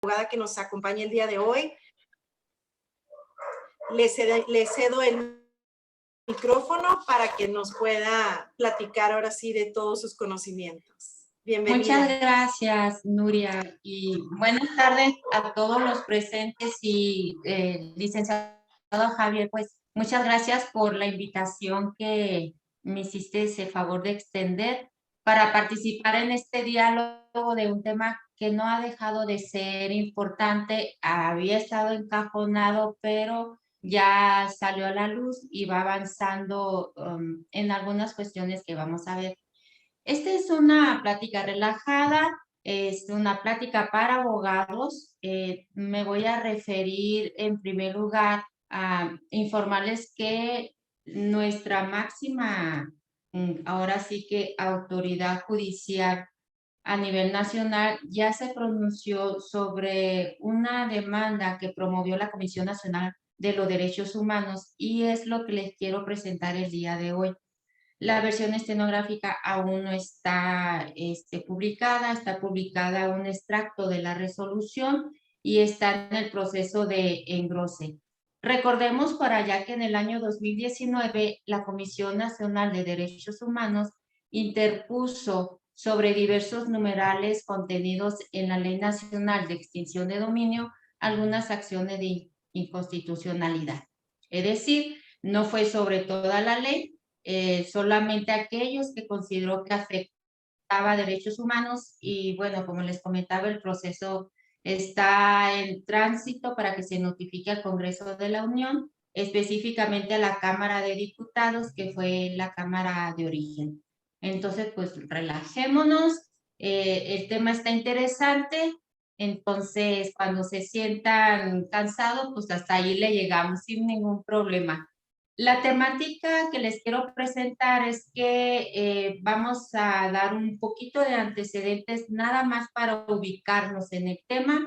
abogada que nos acompaña el día de hoy. Le cedo el micrófono para que nos pueda platicar ahora sí de todos sus conocimientos. Bienvenida. Muchas gracias, Nuria, y buenas tardes a todos los presentes y licenciado Javier, pues muchas gracias por la invitación que me hiciste ese favor de extender para participar en este diálogo de un tema que no ha dejado de ser importante. Había estado encajonado, pero ya salió a la luz y va avanzando en algunas cuestiones que vamos a ver. Esta es una plática relajada, es una plática para abogados. Me voy a referir en primer lugar a informarles que nuestra máxima, ahora sí que autoridad judicial a nivel nacional ya se pronunció sobre una demanda que promovió la Comisión Nacional de los Derechos Humanos y es lo que les quiero presentar el día de hoy. La versión estenográfica aún no está publicada, está publicada un extracto de la resolución y está en el proceso de engrose. Recordemos por allá que en el año 2019 la Comisión Nacional de Derechos Humanos interpuso sobre diversos numerales contenidos en la Ley Nacional de Extinción de Dominio algunas acciones de inconstitucionalidad. Es decir, no fue sobre toda la ley, solamente aquellos que consideró que afectaba derechos humanos y bueno, como les comentaba, el proceso está en tránsito para que se notifique al Congreso de la Unión, específicamente a la Cámara de Diputados, que fue la Cámara de origen. Entonces, pues relajémonos, el tema está interesante, entonces cuando se sientan cansados, pues hasta ahí le llegamos sin ningún problema. La temática que les quiero presentar es que vamos a dar un poquito de antecedentes nada más para ubicarnos en el tema.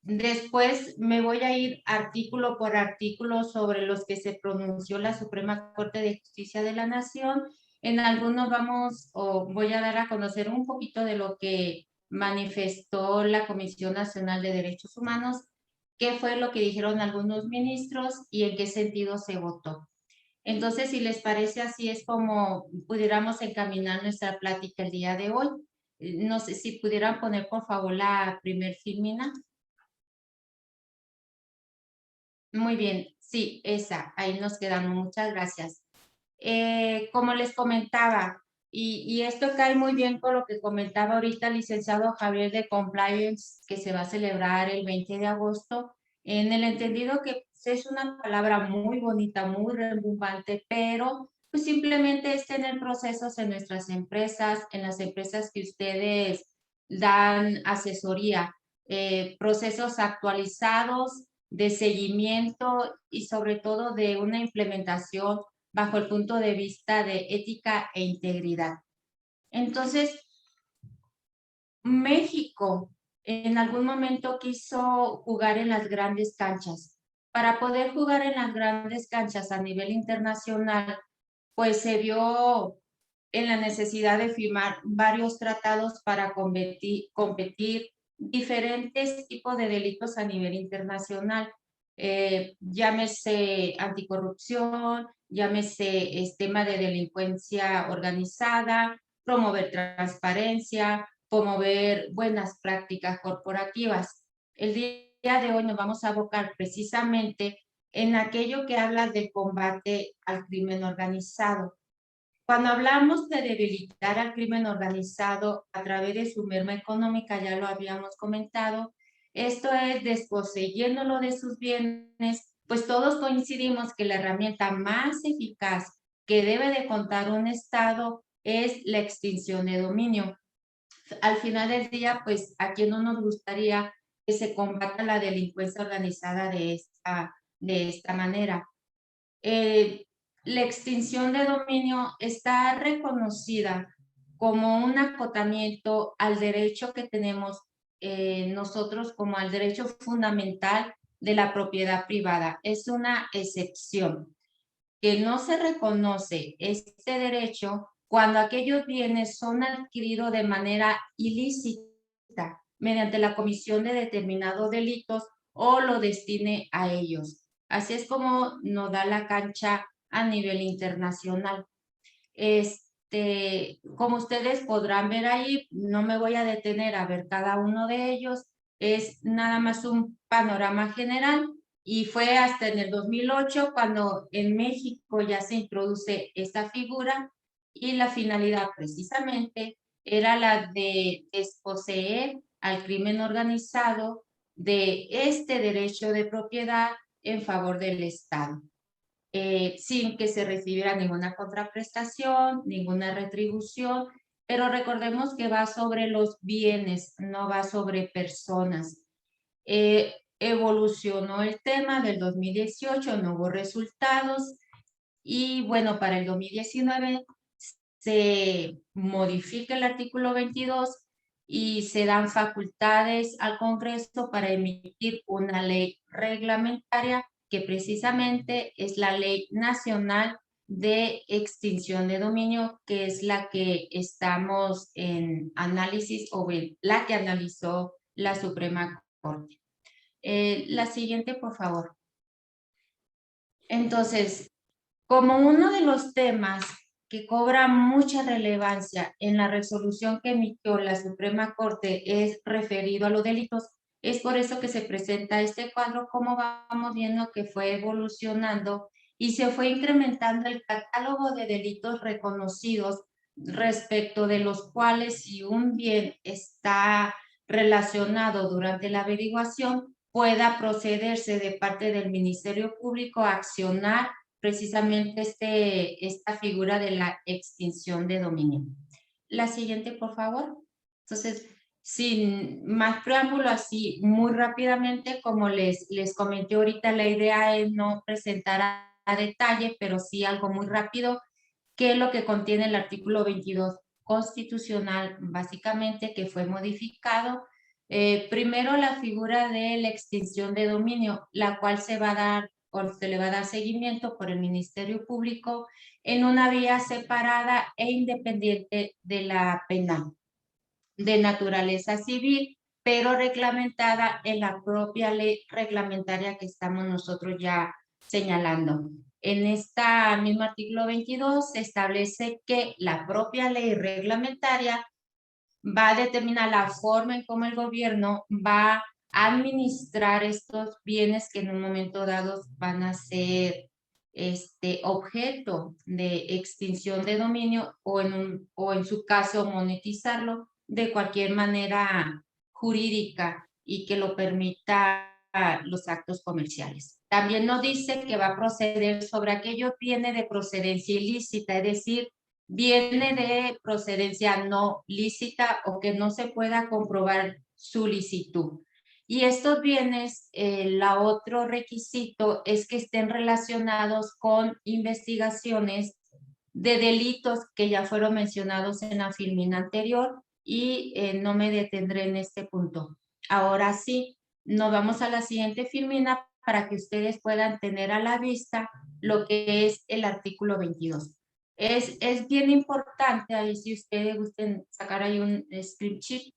Después me voy a ir artículo por artículo sobre los que se pronunció la Suprema Corte de Justicia de la Nación. En algunos voy a dar a conocer un poquito de lo que manifestó la Comisión Nacional de Derechos Humanos, qué fue lo que dijeron algunos ministros y en qué sentido se votó. Entonces, si les parece, así es como pudiéramos encaminar nuestra plática el día de hoy. No sé si pudieran poner, por favor, la primer filmina. Muy bien, sí, esa, ahí nos quedamos. Muchas gracias. Como les comentaba, y esto cae muy bien con lo que comentaba ahorita el licenciado Javier de Compliance, que se va a celebrar el 20 de agosto, en el entendido que es una palabra muy bonita, muy rimbombante, pero pues simplemente es tener procesos en nuestras empresas, en las empresas que ustedes dan asesoría, procesos actualizados de seguimiento y sobre todo de una implementación bajo el punto de vista de ética e integridad. Entonces, México en algún momento quiso jugar en las grandes canchas. Para poder jugar en las grandes canchas a nivel internacional, pues se vio en la necesidad de firmar varios tratados para competir diferentes tipos de delitos a nivel internacional. Llámese anticorrupción, llámese tema de delincuencia organizada, promover transparencia, promover buenas prácticas corporativas. El día de hoy nos vamos a abocar precisamente en aquello que habla del combate al crimen organizado. Cuando hablamos de debilitar al crimen organizado a través de su merma económica, ya lo habíamos comentado, esto es desposeyéndolo de sus bienes, pues todos coincidimos que la herramienta más eficaz que debe de contar un Estado es la extinción de dominio. Al final del día, pues a quién no nos gustaría que se combata la delincuencia organizada de esta manera. La extinción de dominio está reconocida como un acotamiento al derecho que tenemos nosotros como al derecho fundamental de la propiedad privada. Es una excepción que no se reconoce este derecho cuando aquellos bienes son adquiridos de manera ilícita. mediante la comisión de determinados delitos o lo destine a ellos. Así es como nos da la cancha a nivel internacional. Como ustedes podrán ver ahí, no me voy a detener a ver cada uno de ellos, es nada más un panorama general y fue hasta en el 2008 cuando en México ya se introduce esta figura y la finalidad precisamente era la de desposeer al crimen organizado de este derecho de propiedad en favor del Estado. Sin que se recibiera ninguna contraprestación, ninguna retribución, pero recordemos que va sobre los bienes, no va sobre personas. Evolucionó el tema del 2018, no hubo resultados y bueno, para el 2019 se modifica el artículo 22 y se dan facultades al Congreso para emitir una ley reglamentaria que precisamente es la Ley Nacional de Extinción de Dominio, que es la que estamos en análisis o la que analizó la Suprema Corte. La siguiente, por favor. Entonces, como uno de los temas que cobra mucha relevancia en la resolución que emitió la Suprema Corte es referido a los delitos, es por eso que se presenta este cuadro, como vamos viendo que fue evolucionando y se fue incrementando el catálogo de delitos reconocidos respecto de los cuales si un bien está relacionado durante la averiguación, pueda procederse de parte del Ministerio Público a accionar precisamente esta figura de la extinción de dominio. La siguiente, por favor. Entonces, sin más preámbulo, así muy rápidamente, como les comenté ahorita, la idea es no presentar a detalle, pero sí algo muy rápido, qué es lo que contiene el artículo 22 constitucional, básicamente, que fue modificado. Primero, la figura de la extinción de dominio, la cual se va a dar o se le va a dar seguimiento por el Ministerio Público en una vía separada e independiente de la penal, de naturaleza civil, pero reglamentada en la propia ley reglamentaria que estamos nosotros ya señalando. En este mismo artículo 22 se establece que la propia ley reglamentaria va a determinar la forma en cómo el gobierno va a administrar estos bienes que en un momento dado van a ser objeto de extinción de dominio o en su caso monetizarlo de cualquier manera jurídica y que lo permita los actos comerciales. También nos dice que va a proceder sobre aquello viene de procedencia ilícita, es decir, viene de procedencia no lícita o que no se pueda comprobar su licitud. Y estos bienes, la otro requisito es que estén relacionados con investigaciones de delitos que ya fueron mencionados en la filmina anterior y no me detendré en este punto. Ahora sí, nos vamos a la siguiente filmina para que ustedes puedan tener a la vista lo que es el artículo 22. Es bien importante, ahí si ustedes gusten sacar ahí un screen sheet,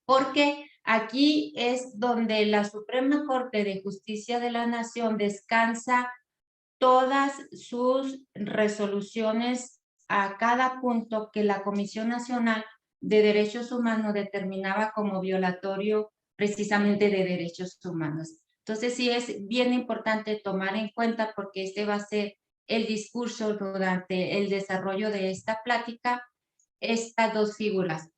porque aquí es donde la Suprema Corte de Justicia de la Nación descansa todas sus resoluciones a cada punto que la Comisión Nacional de Derechos Humanos determinaba como violatorio precisamente de derechos humanos. Entonces sí es bien importante tomar en cuenta porque este va a ser el discurso durante el desarrollo de esta plática, estas dos figuras,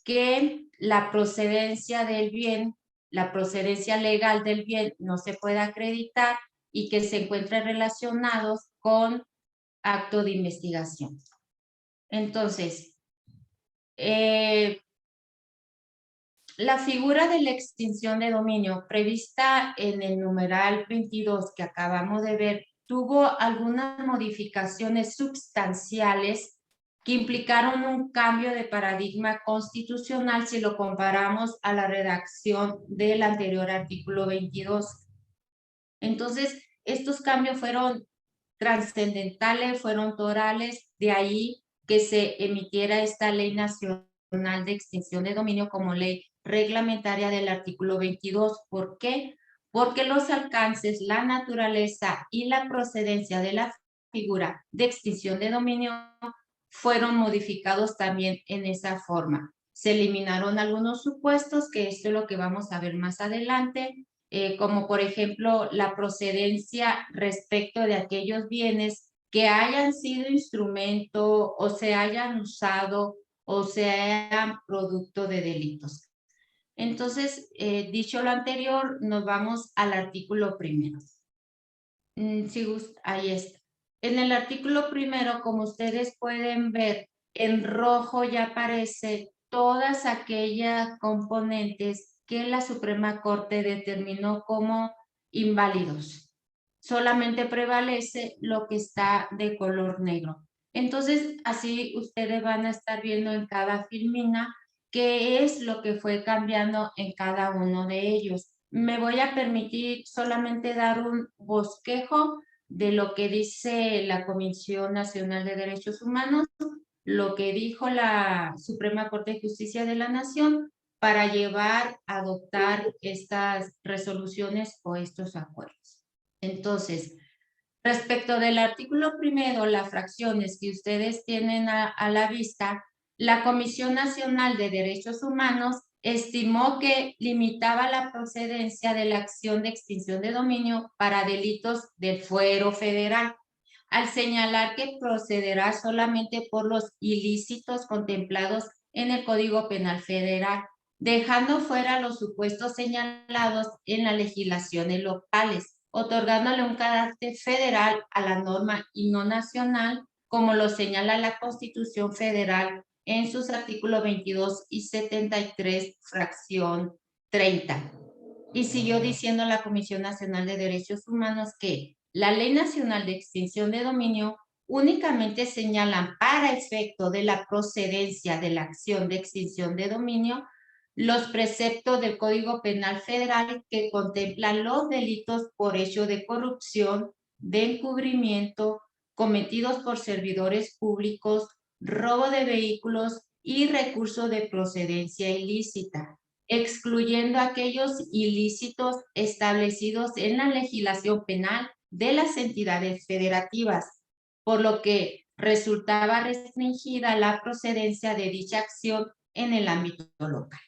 que la procedencia del bien, la procedencia legal del bien no se puede acreditar y que se encuentren relacionados con acto de investigación. Entonces, la figura de la extinción de dominio prevista en el numeral 22 que acabamos de ver tuvo algunas modificaciones sustanciales que implicaron un cambio de paradigma constitucional si lo comparamos a la redacción del anterior artículo 22. Entonces, estos cambios fueron trascendentales, fueron torales, de ahí que se emitiera esta ley nacional Nacional de Extinción de Dominio como ley reglamentaria del artículo 22. ¿Por qué? Porque los alcances, la naturaleza y la procedencia de la figura de extinción de dominio fueron modificados también en esa forma. Se eliminaron algunos supuestos, que esto es lo que vamos a ver más adelante, como por ejemplo la procedencia respecto de aquellos bienes que hayan sido instrumento o se hayan usado o sean producto de delitos. Entonces, dicho lo anterior, nos vamos al artículo primero. Si gusta, ahí está. En el artículo primero, como ustedes pueden ver, en rojo ya aparece todas aquellas componentes que la Suprema Corte determinó como inválidos. Solamente prevalece lo que está de color negro. Entonces, así ustedes van a estar viendo en cada filmina qué es lo que fue cambiando en cada uno de ellos. Me voy a permitir solamente dar un bosquejo de lo que dice la Comisión Nacional de Derechos Humanos, lo que dijo la Suprema Corte de Justicia de la Nación para llevar a adoptar estas resoluciones o estos acuerdos. Entonces, respecto del artículo primero, las fracciones que ustedes tienen a la vista, la Comisión Nacional de Derechos Humanos estimó que limitaba la procedencia de la acción de extinción de dominio para delitos del fuero federal, al señalar que procederá solamente por los ilícitos contemplados en el Código Penal Federal, dejando fuera los supuestos señalados en las legislaciones locales, otorgándole un carácter federal a la norma y no nacional, como lo señala la Constitución Federal en sus artículos 22 y 73, fracción 30. Y siguió diciendo la Comisión Nacional de Derechos Humanos que la Ley Nacional de Extinción de Dominio únicamente señalan para efecto de la procedencia de la acción de extinción de dominio los preceptos del Código Penal Federal que contemplan los delitos por hecho de corrupción, de encubrimiento, cometidos por servidores públicos, robo de vehículos y recurso de procedencia ilícita, excluyendo aquellos ilícitos establecidos en la legislación penal de las entidades federativas, por lo que resultaba restringida la procedencia de dicha acción en el ámbito local.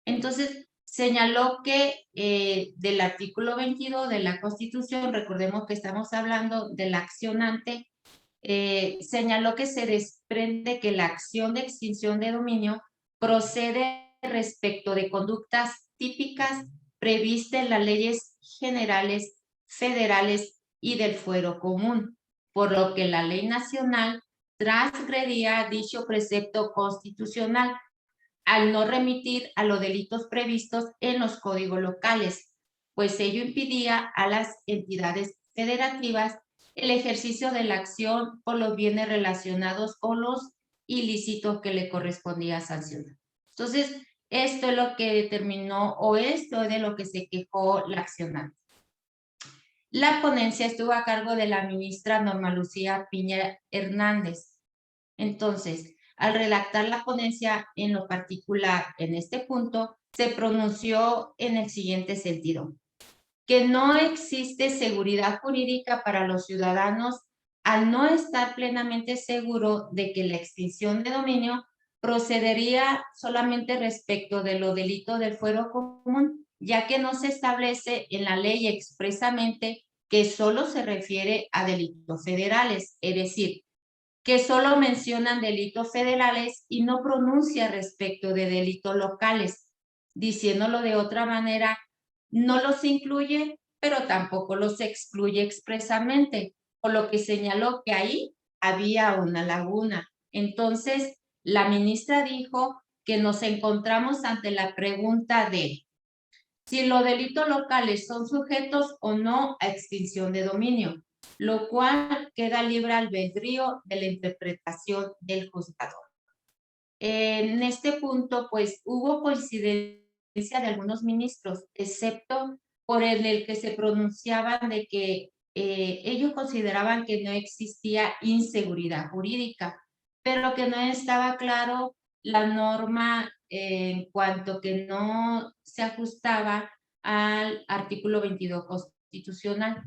Entonces, señaló que del artículo 22 de la Constitución, recordemos que estamos hablando de la accionante, señaló que se desprende que la acción de extinción de dominio procede respecto de conductas típicas previstas en las leyes generales, federales y del fuero común, por lo que la ley nacional transgredía dicho precepto constitucional al no remitir a los delitos previstos en los códigos locales, pues ello impidía a las entidades federativas el ejercicio de la acción por los bienes relacionados con los ilícitos que le correspondía sancionar. Entonces, esto es lo que determinó, o esto es de lo que se quejó la accionante. La ponencia estuvo a cargo de la ministra Norma Lucía Piña Hernández. Entonces, al redactar la ponencia en lo particular en este punto, se pronunció en el siguiente sentido: que no existe seguridad jurídica para los ciudadanos al no estar plenamente seguro de que la extinción de dominio procedería solamente respecto de los delitos del fuero común, ya que no se establece en la ley expresamente que solo se refiere a delitos federales, es decir, que solo mencionan delitos federales y no pronuncia respecto de delitos locales. Diciéndolo de otra manera, no los incluye, pero tampoco los excluye expresamente, por lo que señaló que ahí había una laguna. Entonces, la ministra dijo que nos encontramos ante la pregunta de si los delitos locales son sujetos o no a extinción de dominio, lo cual queda libre albedrío de la interpretación del juzgador. En este punto, pues, hubo coincidencia de algunos ministros, excepto por el que se pronunciaban de que ellos consideraban que no existía inseguridad jurídica, pero que no estaba claro la norma en cuanto que no se ajustaba al artículo 22 constitucional.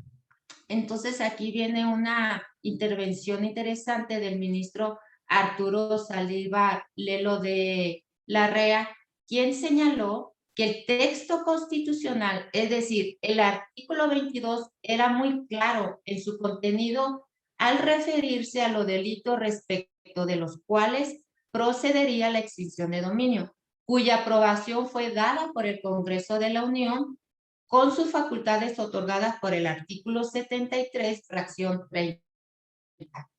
Entonces aquí viene una intervención interesante del ministro Arturo Saldívar Lelo de Larrea, quien señaló que el texto constitucional, es decir, el artículo 22, era muy claro en su contenido al referirse a los delitos respecto de los cuales procedería la extinción de dominio, cuya aprobación fue dada por el Congreso de la Unión con sus facultades otorgadas por el artículo 73, fracción 30.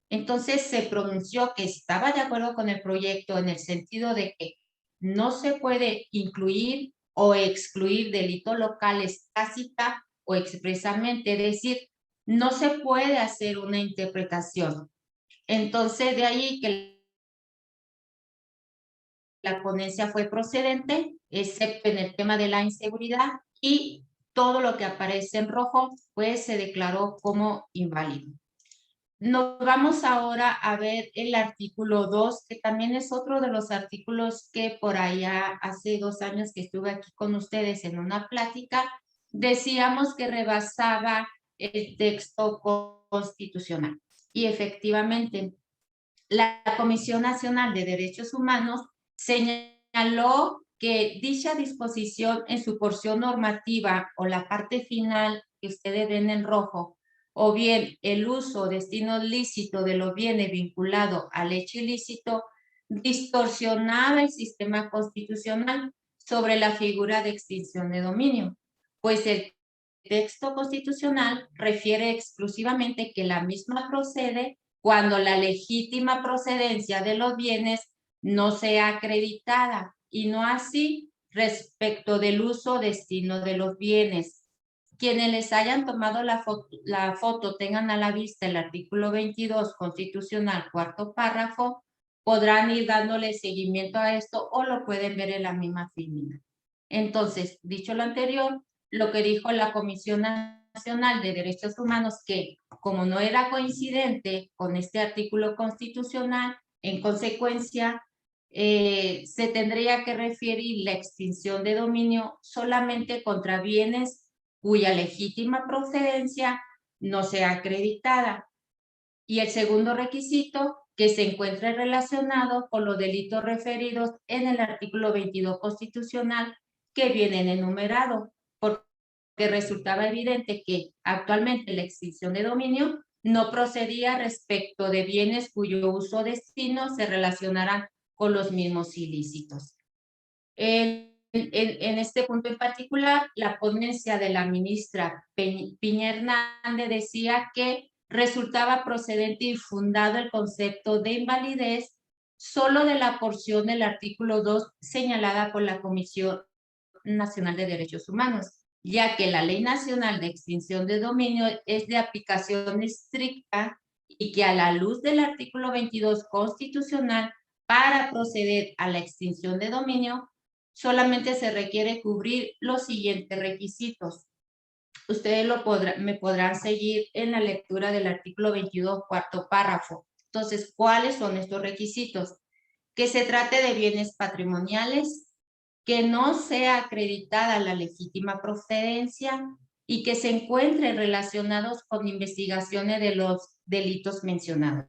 Entonces se pronunció que estaba de acuerdo con el proyecto en el sentido de que no se puede incluir o excluir delitos locales tácita o expresamente, es decir, no se puede hacer una interpretación. Entonces de ahí que la ponencia fue procedente, excepto en el tema de la inseguridad, y todo lo que aparece en rojo, pues se declaró como inválido. Nos vamos ahora a ver el artículo 2, que también es otro de los artículos que por allá hace 2 años que estuve aquí con ustedes en una plática, decíamos que rebasaba el texto constitucional. Y efectivamente, la Comisión Nacional de Derechos Humanos señaló que dicha disposición en su porción normativa o la parte final que ustedes ven en rojo, o bien el uso o destino lícito de los bienes vinculado al hecho ilícito, distorsionaba el sistema constitucional sobre la figura de extinción de dominio, pues el texto constitucional refiere exclusivamente que la misma procede cuando la legítima procedencia de los bienes no sea acreditada y no así respecto del uso o destino de los bienes. Quienes les hayan tomado la foto tengan a la vista el artículo 22 constitucional, cuarto párrafo, podrán ir dándole seguimiento a esto o lo pueden ver en la misma fila. Entonces, dicho lo anterior, lo que dijo la Comisión Nacional de Derechos Humanos, que como no era coincidente con este artículo constitucional, en consecuencia, se tendría que referir la extinción de dominio solamente contra bienes cuya legítima procedencia no sea acreditada. Y el segundo requisito, que se encuentre relacionado con los delitos referidos en el artículo 22 constitucional que vienen enumerados, porque resultaba evidente que actualmente la extinción de dominio no procedía respecto de bienes cuyo uso o destino se relacionaran con los mismos ilícitos. En este punto en particular, la ponencia de la ministra Piña Hernández decía que resultaba procedente y fundado el concepto de invalidez solo de la porción del artículo 2 señalada por la Comisión Nacional de Derechos Humanos, ya que la Ley Nacional de Extinción de Dominio es de aplicación estricta y que a la luz del artículo 22 constitucional, para proceder a la extinción de dominio, solamente se requiere cubrir los siguientes requisitos. Ustedes me podrán seguir en la lectura del artículo 22, cuarto párrafo. Entonces, ¿cuáles son estos requisitos? Que se trate de bienes patrimoniales, que no sea acreditada la legítima procedencia y que se encuentren relacionados con investigaciones de los delitos mencionados.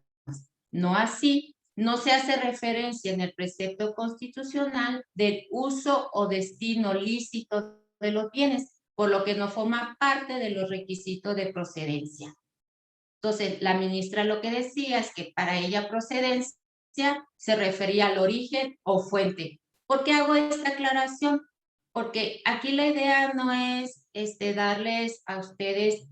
No así, no se hace referencia en el precepto constitucional del uso o destino lícito de los bienes, por lo que no forma parte de los requisitos de procedencia. Entonces, la ministra lo que decía es que para ella procedencia se refería al origen o fuente. ¿Por qué hago esta aclaración? Porque aquí la idea no es darles a ustedes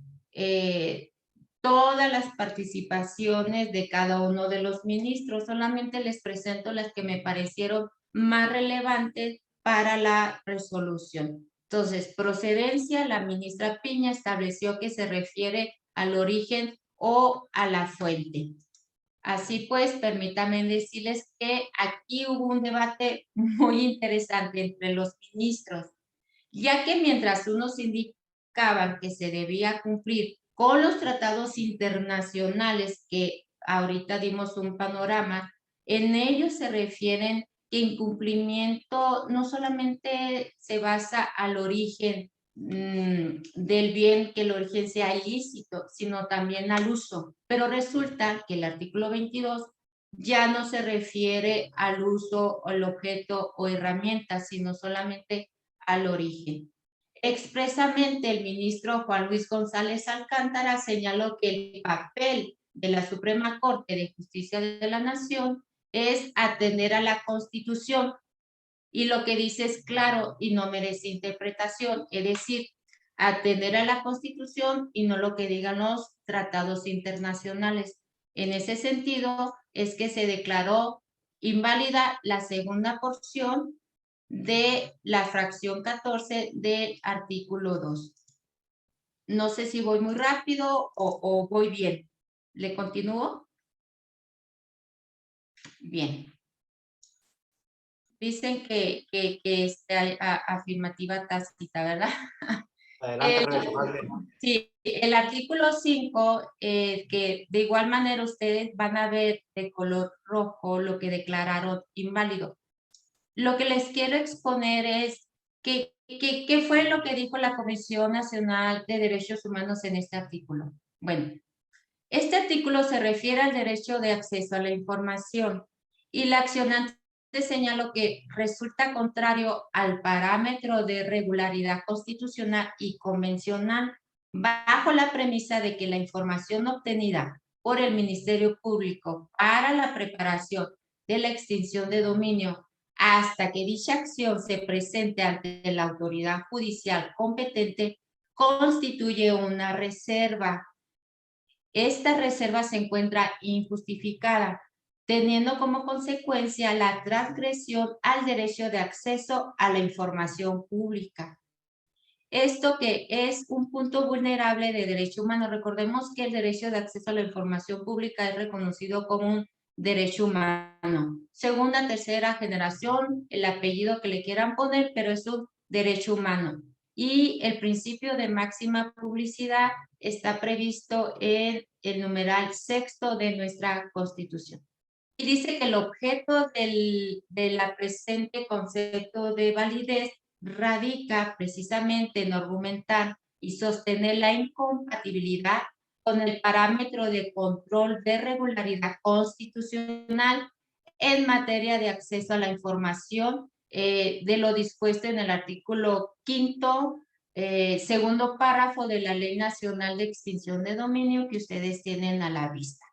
todas las participaciones de cada uno de los ministros, solamente les presento las que me parecieron más relevantes para la resolución. Entonces, procedencia, la ministra Piña estableció que se refiere al origen o a la fuente. Así pues, permítanme decirles que aquí hubo un debate muy interesante entre los ministros, ya que mientras unos indicaban que se debía cumplir con los tratados internacionales que ahorita dimos un panorama, en ellos se refieren que incumplimiento no solamente se basa al origen del bien, que el origen sea ilícito, sino también al uso. Pero resulta que el artículo 22 ya no se refiere al uso o el objeto o herramienta, sino solamente al origen. Expresamente, el ministro Juan Luis González Alcántara señaló que el papel de la Suprema Corte de Justicia de la Nación es atender a la Constitución, y lo que dice es claro y no merece interpretación, es decir, atender a la Constitución y no lo que digan los tratados internacionales. En ese sentido, es que se declaró inválida la segunda porción de la fracción 14 del artículo 2. No sé si voy muy rápido o voy bien. ¿Le continúo? Bien. Dicen que es afirmativa tácita, ¿verdad? Adelante, responsable. Sí, el artículo 5, que de igual manera ustedes van a ver de color rojo lo que declararon inválido. Lo que les quiero exponer es qué fue lo que dijo la Comisión Nacional de Derechos Humanos en este artículo. Bueno, este artículo se refiere al derecho de acceso a la información y la accionante señaló que resulta contrario al parámetro de regularidad constitucional y convencional bajo la premisa de que la información obtenida por el Ministerio Público para la preparación de la extinción de dominio hasta que dicha acción se presente ante la autoridad judicial competente constituye una reserva. Esta reserva se encuentra injustificada, teniendo como consecuencia la transgresión al derecho de acceso a la información pública. Esto que es un punto vulnerable de derecho humano. Recordemos que el derecho de acceso a la información pública es reconocido como un derecho humano. Segunda, tercera generación, el apellido que le quieran poner, pero es un derecho humano. Y el principio de máxima publicidad está previsto en el numeral 6 de nuestra Constitución. Y dice que el objeto de la presente concepto de validez radica precisamente en argumentar y sostener la incompatibilidad con el parámetro de control de regularidad constitucional en materia de acceso a la información de lo dispuesto en el artículo 5º, segundo párrafo de la Ley Nacional de Extinción de Dominio que ustedes tienen a la vista.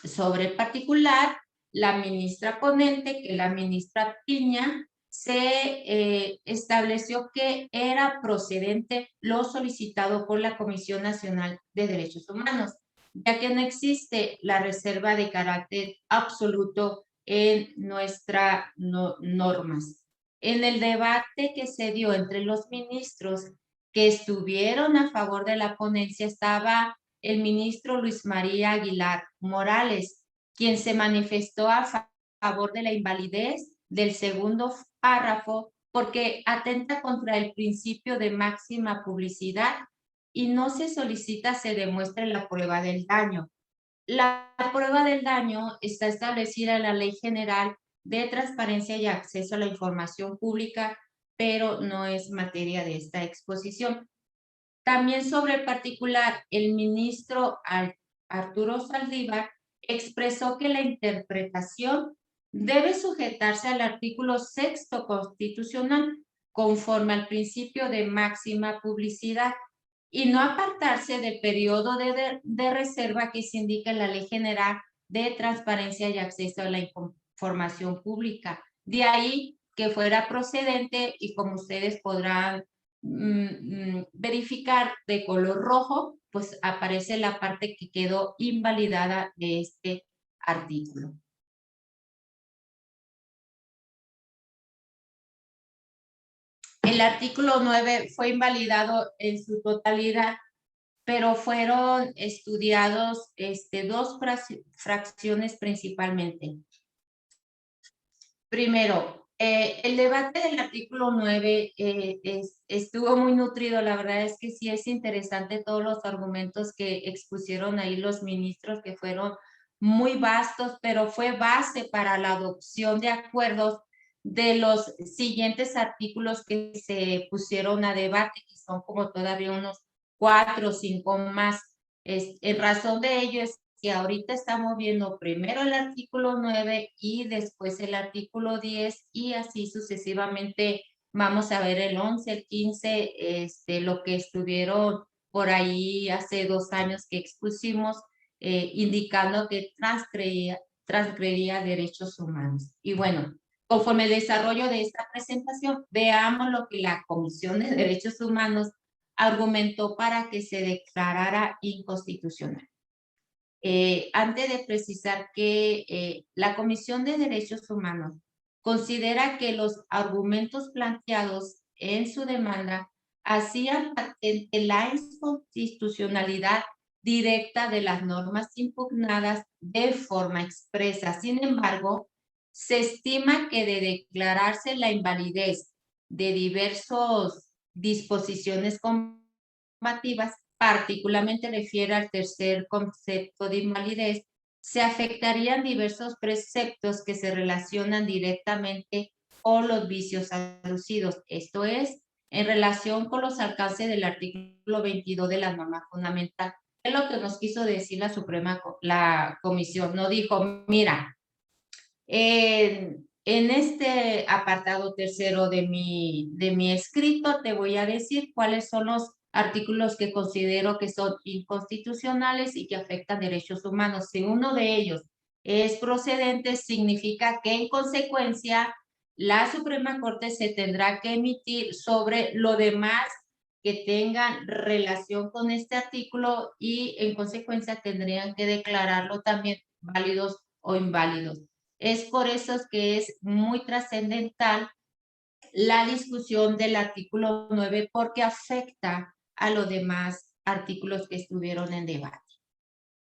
Sobre el particular, la ministra ponente, que la ministra Piña, se estableció que era procedente lo solicitado por la Comisión Nacional de Derechos Humanos, ya que no existe la reserva de carácter absoluto en nuestras normas. En el debate que se dio entre los ministros que estuvieron a favor de la ponencia estaba el ministro Luis María Aguilar Morales, quien se manifestó a favor de la invalidez del segundo párrafo porque atenta contra el principio de máxima publicidad y no se solicita se demuestre la prueba del daño. La prueba del daño está establecida en la Ley General de Transparencia y Acceso a la Información Pública, pero no es materia de esta exposición. También sobre el particular, el ministro Arturo Saldívar expresó que la interpretación debe sujetarse al artículo 6º constitucional conforme al principio de máxima publicidad y no apartarse del periodo de reserva que se indica en la Ley General de Transparencia y Acceso a la Información Pública. De ahí que fuera procedente y como ustedes podrán verificar de color rojo, pues aparece la parte que quedó invalidada de este artículo. El artículo 9 fue invalidado en su totalidad, pero fueron estudiados dos fracciones principalmente. Primero, el debate del artículo 9 estuvo muy nutrido. La verdad es que sí es interesante todos los argumentos que expusieron ahí los ministros, que fueron muy vastos, pero fue base para la adopción de acuerdos de los siguientes artículos que se pusieron a debate, que son como todavía unos 4 o 5 más. En razón de ello es que ahorita estamos viendo primero el artículo 9 y después el artículo 10 y así sucesivamente vamos a ver el 11, el 15, lo que estuvieron por ahí hace 2 años que expusimos, indicando que transgredía derechos humanos. Y bueno, conforme el desarrollo de esta presentación, veamos lo que la Comisión de Derechos Humanos argumentó para que se declarara inconstitucional. Antes de precisar que la Comisión de Derechos Humanos considera que los argumentos planteados en su demanda hacían patente la inconstitucionalidad directa de las normas impugnadas de forma expresa. Sin embargo, se estima que de declararse la invalidez de diversas disposiciones combativas, particularmente refiere al tercer concepto de invalidez, se afectarían diversos preceptos que se relacionan directamente con los vicios aducidos. Esto es, en relación con los alcances del artículo 22 de la norma fundamental. Es lo que nos quiso decir la comisión. No dijo, mira, en este apartado tercero de mi escrito te voy a decir cuáles son los artículos que considero que son inconstitucionales y que afectan derechos humanos. Si uno de ellos es procedente, significa que en consecuencia la Suprema Corte se tendrá que emitir sobre lo demás que tengan relación con este artículo y en consecuencia tendrían que declararlo también válidos o inválidos. Es por eso que es muy trascendental la discusión del artículo 9 porque afecta a los demás artículos que estuvieron en debate.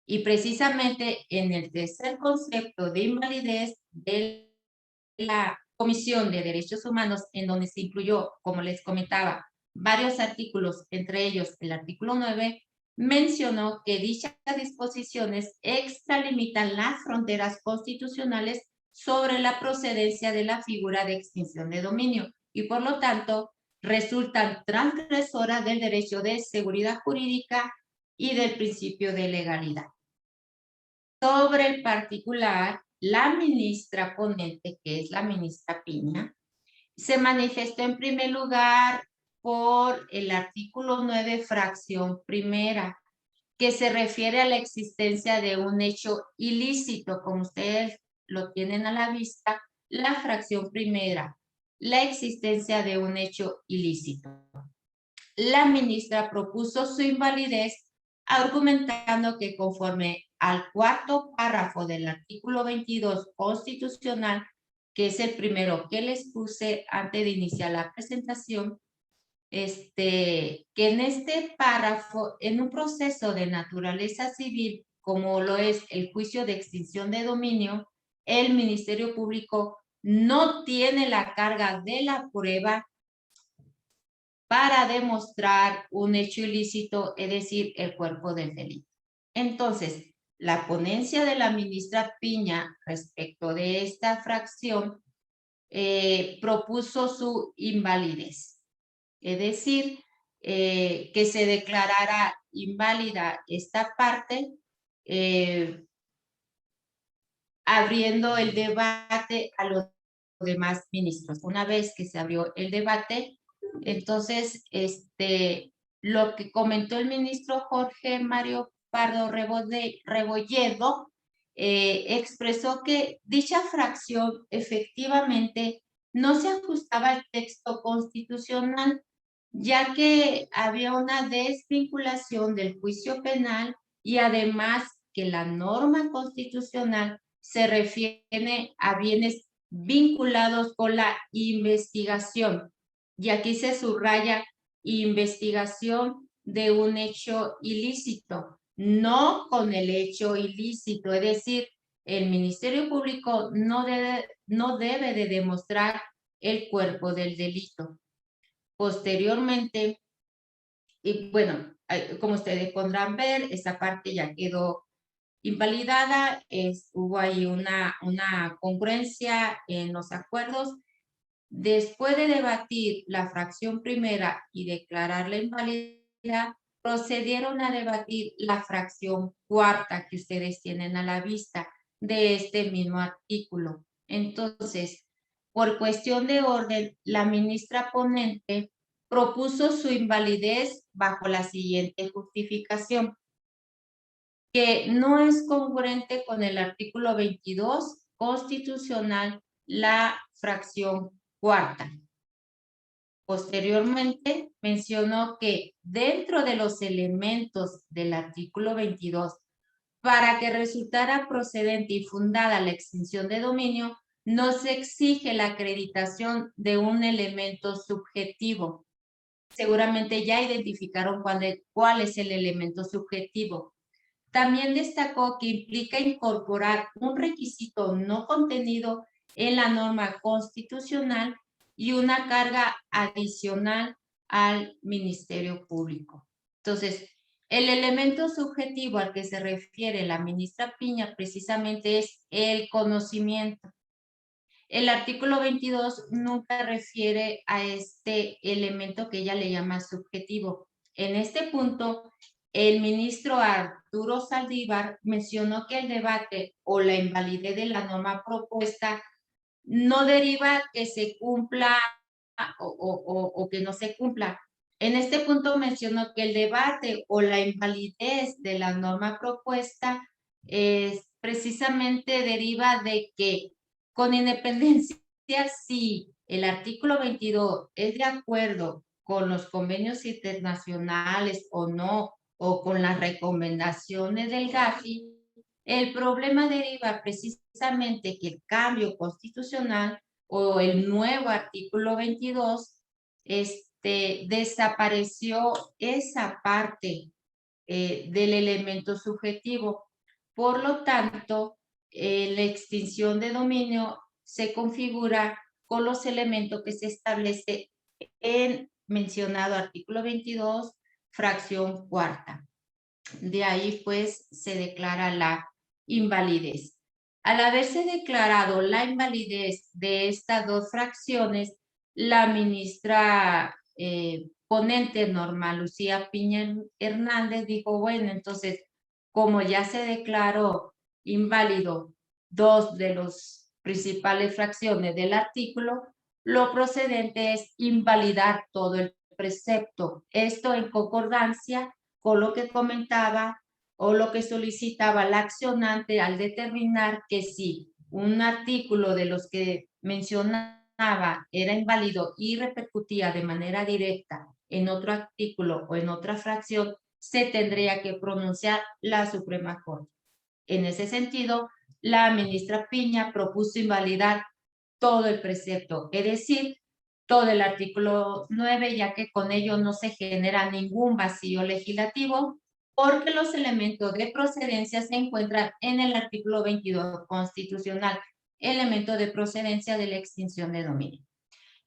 Y precisamente en el tercer concepto de invalidez de la Comisión de Derechos Humanos, en donde se incluyó, como les comentaba, varios artículos, entre ellos el artículo 9, mencionó que dichas disposiciones extralimitan las fronteras constitucionales sobre la procedencia de la figura de extinción de dominio y por lo tanto resultan transgresoras del derecho de seguridad jurídica y del principio de legalidad. Sobre el particular, la ministra ponente, que es la ministra Piña, se manifestó en primer lugar por el artículo 9, fracción primera, que se refiere a la existencia de un hecho ilícito, como ustedes lo tienen a la vista, la fracción primera, la existencia de un hecho ilícito. La ministra propuso su invalidez argumentando que conforme al cuarto párrafo del artículo 22 constitucional, que es el primero que les puse antes de iniciar la presentación, que en este párrafo, en un proceso de naturaleza civil, como lo es el juicio de extinción de dominio, el Ministerio Público no tiene la carga de la prueba para demostrar un hecho ilícito, es decir, el cuerpo del delito. Entonces, la ponencia de la ministra Piña respecto de esta fracción propuso su invalidez, es decir, que se declarara inválida esta parte, abriendo el debate a los demás ministros. Una vez que se abrió el debate, entonces, lo que comentó el ministro Jorge Mario Pardo Rebolledo, expresó que dicha fracción efectivamente no se ajustaba al texto constitucional, ya que había una desvinculación del juicio penal y además que la norma constitucional se refiere a bienes vinculados con la investigación. Y aquí se subraya investigación de un hecho ilícito, no con el hecho ilícito, es decir, el Ministerio Público no debe de demostrar el cuerpo del delito. Posteriormente, y bueno, como ustedes podrán ver, esa parte ya quedó invalidada, hubo ahí una congruencia en los acuerdos Después de debatir la fracción primera y declararla inválida, procedieron a debatir la fracción cuarta que ustedes tienen a la vista de este mismo artículo. Entonces, por cuestión de orden, la ministra ponente propuso su invalidez bajo la siguiente justificación: que no es congruente con el artículo 22 constitucional la fracción cuarta. Posteriormente, mencionó que dentro de los elementos del artículo 22, para que resultara procedente y fundada la extinción de dominio, no se exige la acreditación de un elemento subjetivo. Seguramente ya identificaron cuál es el elemento subjetivo. También destacó que implica incorporar un requisito no contenido en la norma constitucional y una carga adicional al Ministerio Público. Entonces, el elemento subjetivo al que se refiere la ministra Piña precisamente es el conocimiento. El artículo 22 nunca refiere a este elemento que ella le llama subjetivo. En este punto, el ministro Arturo Saldívar mencionó que el debate o la invalidez de la norma propuesta no deriva que se cumpla o que no se cumpla. En este punto mencionó que el debate o la invalidez de la norma propuesta precisamente deriva de que, con independencia si el artículo 22 es de acuerdo con los convenios internacionales o no, o con las recomendaciones del GAFI, el problema deriva precisamente que el cambio constitucional o el nuevo artículo 22 desapareció esa parte del elemento subjetivo. Por lo tanto, la extinción de dominio se configura con los elementos que se establece en mencionado artículo 22, fracción cuarta. De ahí, pues, se declara la invalidez. Al haberse declarado la invalidez de estas dos fracciones, la ministra ponente Norma Lucía Piña Hernández dijo, bueno, entonces, como ya se declaró inválido dos de los principales fracciones del artículo, lo procedente es invalidar todo el precepto. Esto en concordancia con lo que comentaba o lo que solicitaba la accionante al determinar que si un artículo de los que mencionaba era inválido y repercutía de manera directa en otro artículo o en otra fracción, se tendría que pronunciar la Suprema Corte. En ese sentido, la ministra Piña propuso invalidar todo el precepto, es decir, todo el artículo 9, ya que con ello no se genera ningún vacío legislativo, porque los elementos de procedencia se encuentran en el artículo 22 constitucional, elemento de procedencia de la extinción de dominio.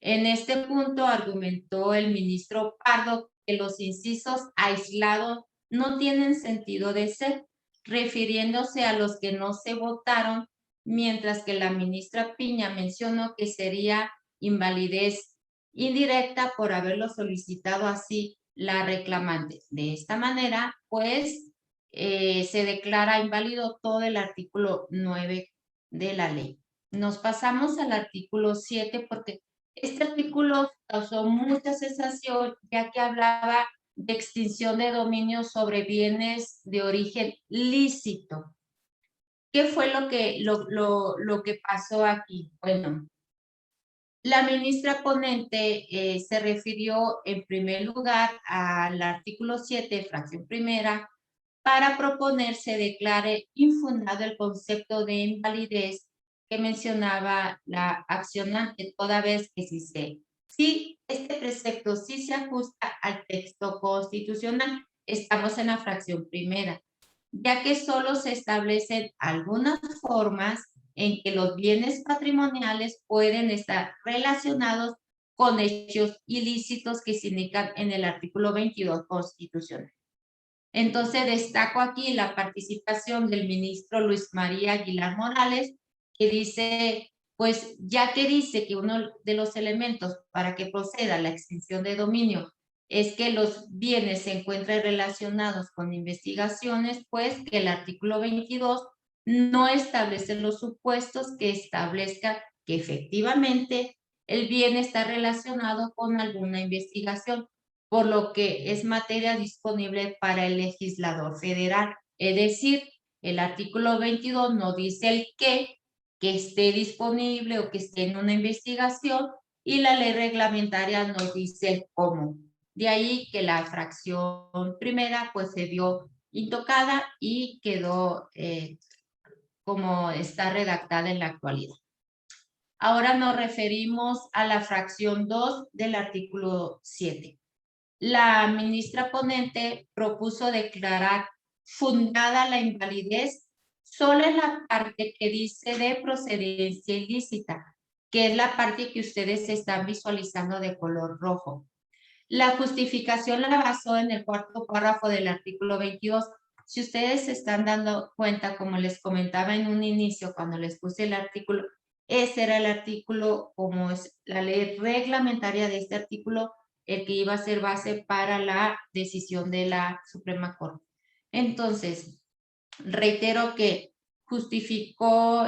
En este punto argumentó el ministro Pardo que los incisos aislados no tienen sentido de ser, refiriéndose a los que no se votaron, mientras que la ministra Piña mencionó que sería invalidez indirecta por haberlo solicitado así la reclamante. De esta manera, pues, se declara inválido todo el artículo 9 de la ley. Nos pasamos al artículo 7 porque este artículo causó mucha sensación, ya que hablaba de extinción de dominio sobre bienes de origen lícito. ¿Qué fue lo que pasó aquí? Bueno, la ministra ponente se refirió en primer lugar al artículo 7, fracción primera, para proponer se declare infundado el concepto de invalidez que mencionaba la accionante, toda vez que si este precepto sí se ajusta al texto constitucional, estamos en la fracción primera, ya que solo se establecen algunas formas en que los bienes patrimoniales pueden estar relacionados con hechos ilícitos que se indican en el artículo 22 constitucional. Entonces destaco aquí la participación del ministro Luis María Aguilar Morales, que dice pues ya que dice que uno de los elementos para que proceda la extinción de dominio es que los bienes se encuentren relacionados con investigaciones, pues que el artículo 22 no establece los supuestos que establezca que efectivamente el bien está relacionado con alguna investigación, por lo que es materia disponible para el legislador federal. Es decir, el artículo 22 no dice el qué, que esté disponible o que esté en una investigación, y la ley reglamentaria nos dice el cómo. De ahí que la fracción primera pues se vio intocada y quedó como está redactada en la actualidad. Ahora nos referimos a la fracción 2 del artículo 7. La ministra ponente propuso declarar fundada la invalidez solo en la parte que dice de procedencia ilícita, que es la parte que ustedes están visualizando de color rojo. La justificación la basó en el cuarto párrafo del artículo 22. Si ustedes se están dando cuenta, como les comentaba en un inicio, cuando les puse el artículo, ese era el artículo, como es la ley reglamentaria de este artículo, el que iba a ser base para la decisión de la Suprema Corte. Entonces, reitero que justificó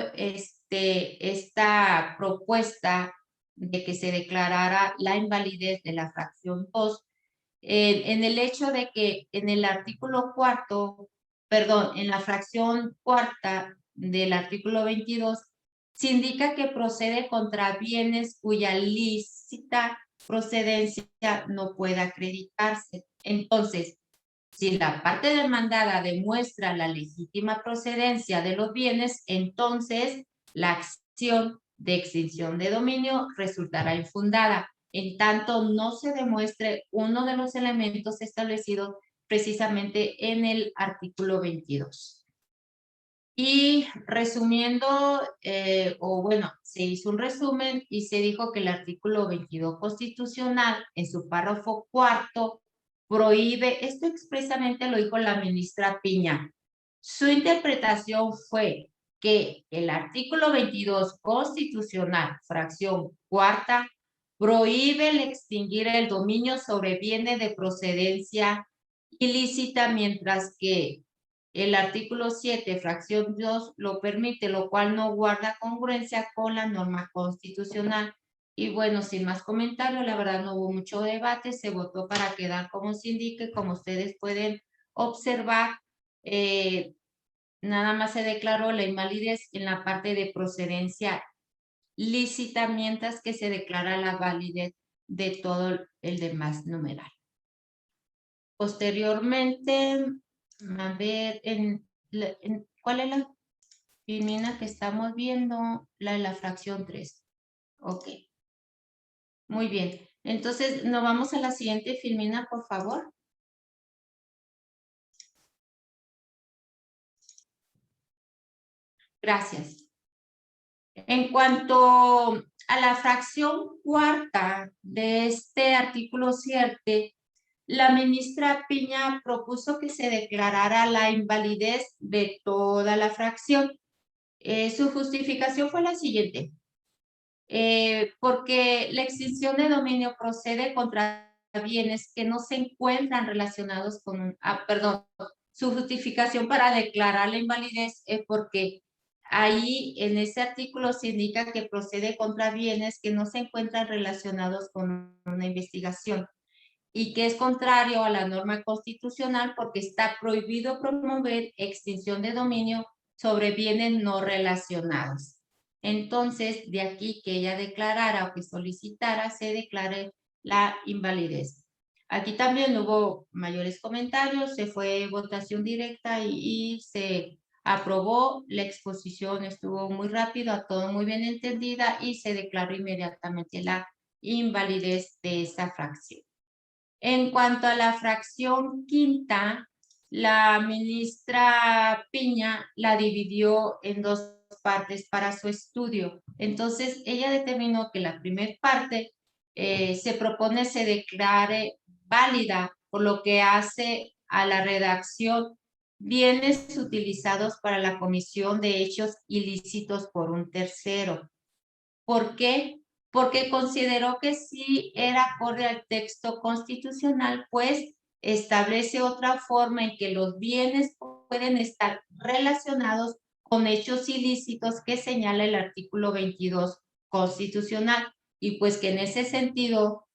esta propuesta de que se declarara la invalidez de la fracción 2 en el hecho de que en el artículo cuarto, perdón, en la fracción cuarta del artículo 22, se indica que procede contra bienes cuya lícita procedencia no pueda acreditarse. Entonces, si la parte demandada demuestra la legítima procedencia de los bienes, entonces la acción de extinción de dominio resultará infundada, en tanto no se demuestre uno de los elementos establecidos precisamente en el artículo 22. Y resumiendo, o bueno, se hizo un resumen y se dijo que el artículo 22 constitucional, en su párrafo cuarto, prohíbe, esto expresamente lo dijo la ministra Piña. Su interpretación fue que el artículo 22 constitucional, fracción cuarta, prohíbe el extinguir el dominio sobre bienes de procedencia ilícita, mientras que el artículo 7, fracción 2, lo permite, lo cual no guarda congruencia con la norma constitucional. Y bueno, sin más comentarios, la verdad no hubo mucho debate, se votó para quedar como se indique, como ustedes pueden observar, nada más se declaró la invalidez en la parte de procedencia lícita, mientras que se declara la validez de todo el demás numeral. Posteriormente, a ver, ¿cuál es la filmina que estamos viendo? La de la fracción 3. Ok. Muy bien. Entonces, nos vamos a la siguiente filmina, por favor. Gracias. En cuanto a la fracción cuarta de este artículo 7, la ministra Piña propuso que se declarara la invalidez de toda la fracción. Su justificación fue la siguiente. Porque la extinción de dominio procede contra bienes que no se encuentran relacionados con perdón, su justificación para declarar la invalidez es porque ahí en ese artículo se indica que procede contra bienes que no se encuentran relacionados con una investigación y que es contrario a la norma constitucional porque está prohibido promover extinción de dominio sobre bienes no relacionados. Entonces, de aquí que ella declarara o que solicitara, se declare la invalidez. Aquí también hubo mayores comentarios, se fue votación directa y se aprobó. La exposición estuvo muy rápido, todo muy bien entendida y se declaró inmediatamente la invalidez de esa fracción. En cuanto a la fracción quinta, la ministra Piña la dividió en dos partes para su estudio. Entonces, ella determinó que la primera parte se propone se declare válida, por lo que hace a la redacción bienes utilizados para la comisión de hechos ilícitos por un tercero. ¿Por qué? Porque consideró que sí era acorde al texto constitucional, pues establece otra forma en que los bienes pueden estar relacionados con hechos ilícitos que señala el artículo 22 constitucional, y pues que en ese sentido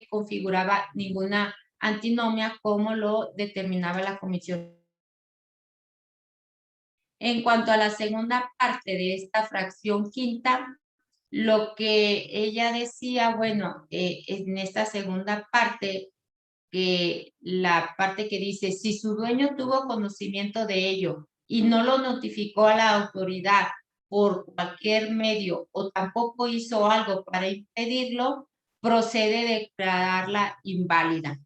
configuraba ninguna antinomia como lo determinaba la Comisión. En cuanto a la segunda parte de esta fracción quinta, lo que ella decía, bueno, en esta segunda parte, que la parte que dice, si su dueño tuvo conocimiento de ello y no lo notificó a la autoridad por cualquier medio o tampoco hizo algo para impedirlo, procede a declararla inválida.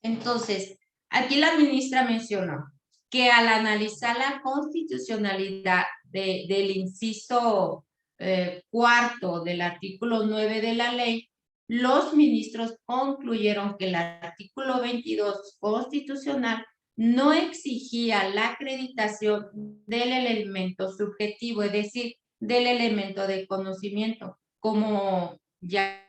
Entonces, aquí la ministra mencionó que al analizar la constitucionalidad del inciso cuarto del artículo 9 de la ley, los ministros concluyeron que el artículo 22 constitucional no exigía la acreditación del elemento subjetivo, es decir, del elemento de conocimiento, como ya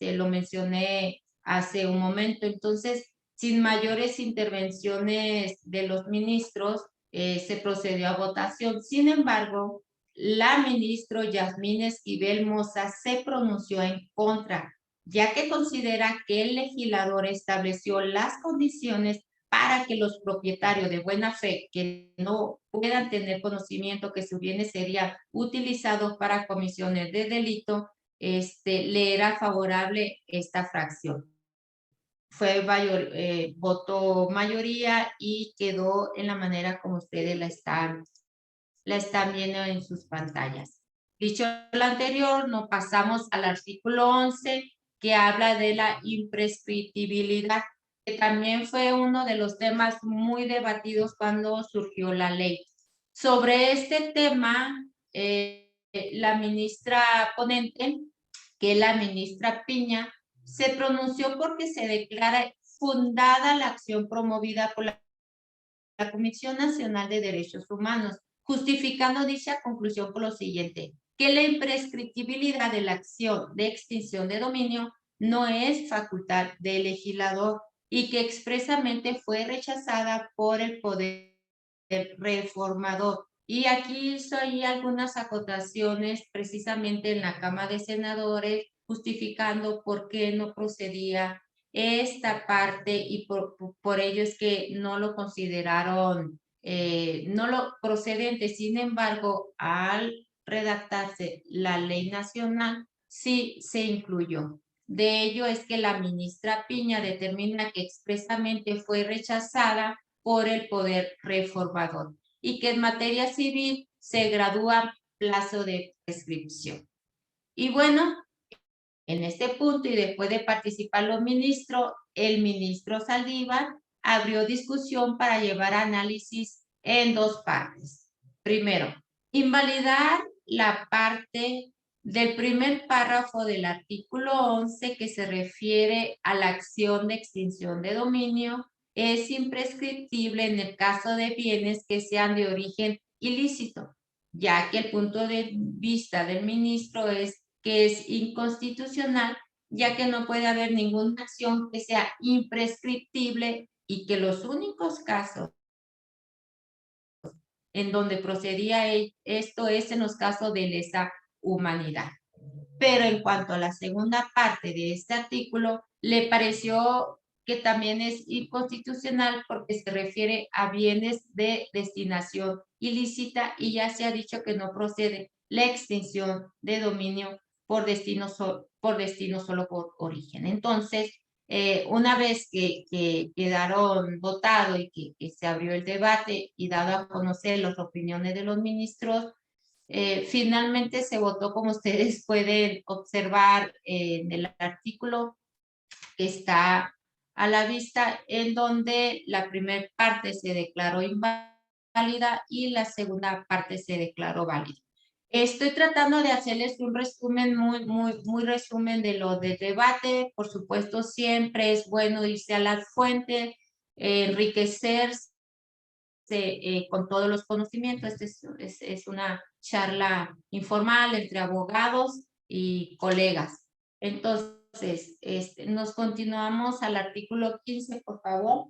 lo mencioné hace un momento. Entonces, sin mayores intervenciones de los ministros, se procedió a votación. Sin embargo, la ministra Yasmín Esquivel Moza se pronunció en contra, ya que considera que el legislador estableció las condiciones para que los propietarios de buena fe que no puedan tener conocimiento que sus bienes serían utilizados para comisiones de delito, le era favorable esta fracción. Fue votó mayoría y quedó en la manera como ustedes la están viendo en sus pantallas. Dicho lo anterior, nos pasamos al artículo 11, que habla de la imprescriptibilidad, que también fue uno de los temas muy debatidos cuando surgió la ley. Sobre este tema, la ministra ponente, que es la ministra Piña, se pronunció porque se declara fundada la acción promovida por la Comisión Nacional de Derechos Humanos, justificando dicha conclusión por lo siguiente, que la imprescriptibilidad de la acción de extinción de dominio no es facultad del legislador y que expresamente fue rechazada por el Poder Reformador. Y aquí hizo ahí algunas acotaciones precisamente en la Cámara de Senadores, justificando por qué no procedía esta parte, y por ello es que no lo consideraron no lo procedente. Sin embargo, al redactarse la ley nacional, sí se incluyó. De ello es que la ministra Piña determina que expresamente fue rechazada por el Poder Reformador y que en materia civil se gradúa plazo de prescripción. Y bueno, en este punto, y después de participar los ministros, el ministro Saldívar abrió discusión para llevar análisis en dos partes. Primero, invalidar la parte del primer párrafo del artículo 11 que se refiere a la acción de extinción de dominio es imprescriptible en el caso de bienes que sean de origen ilícito, ya que el punto de vista del ministro es que es inconstitucional, ya que no puede haber ninguna acción que sea imprescriptible y que los únicos casos en donde procedía esto es en los casos de lesa humanidad. Pero en cuanto a la segunda parte de este artículo, le pareció que también es inconstitucional porque se refiere a bienes de destinación ilícita y ya se ha dicho que no procede la extinción de dominio por destino solo por origen. Entonces, una vez que quedaron votados y que se abrió el debate y dado a conocer las opiniones de los ministros, finalmente se votó, como ustedes pueden observar en el artículo que está a la vista, en donde la primera parte se declaró inválida y la segunda parte se declaró válida. Estoy tratando de hacerles un resumen, muy resumen de lo del debate. Por supuesto, siempre es bueno irse a las fuentes, enriquecerse con todos los conocimientos. Es una charla informal entre abogados y colegas. Entonces, nos continuamos al artículo 15, por favor.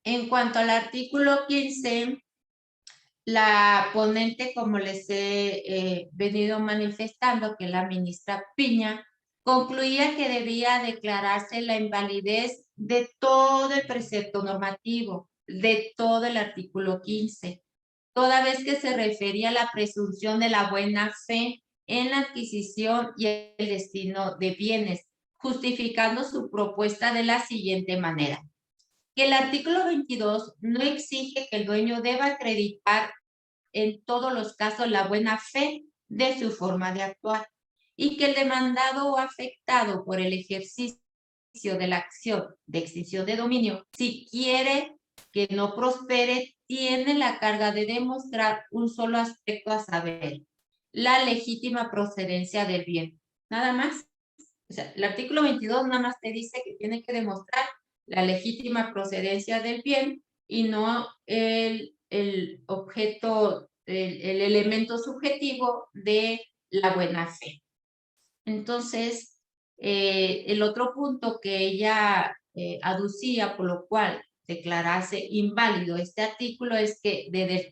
En cuanto al artículo 15, la ponente, como les he venido manifestando, que la ministra Piña, concluía que debía declararse la invalidez de todo el precepto normativo, de todo el artículo 15, toda vez que se refería a la presunción de la buena fe en la adquisición y el destino de bienes, justificando su propuesta de la siguiente manera: que el artículo 22 no exige que el dueño deba acreditar en todos los casos la buena fe de su forma de actuar, y que el demandado o afectado por el ejercicio de la acción de extinción de dominio, si quiere que no prospere, tiene la carga de demostrar un solo aspecto, a saber, la legítima procedencia del bien. Nada más. O sea, el artículo 22 nada más te dice que tiene que demostrar la legítima procedencia del bien y no el objeto, el elemento subjetivo de la buena fe. Entonces, el otro punto que ella aducía, por lo cual declarase inválido este artículo, es que desde el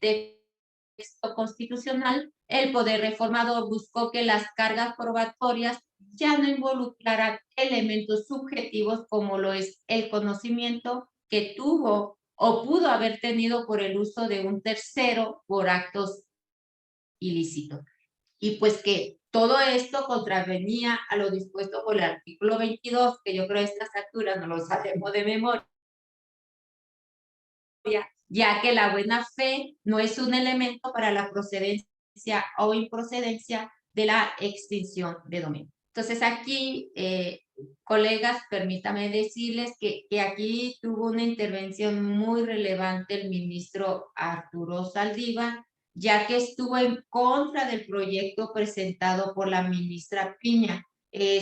texto constitucional, el Poder Reformador buscó que las cargas probatorias ya no involucraran elementos subjetivos como lo es el conocimiento que tuvo o pudo haber tenido por el uso de un tercero por actos ilícitos. Y pues que todo esto contravenía a lo dispuesto por el artículo 22, que yo creo que a estas alturas no lo sabemos de memoria, ya que la buena fe no es un elemento para la procedencia o improcedencia de la extinción de dominio. Entonces aquí, colegas, permítame decirles que aquí tuvo una intervención muy relevante el ministro Arturo Saldívar, ya que estuvo en contra del proyecto presentado por la ministra Piña.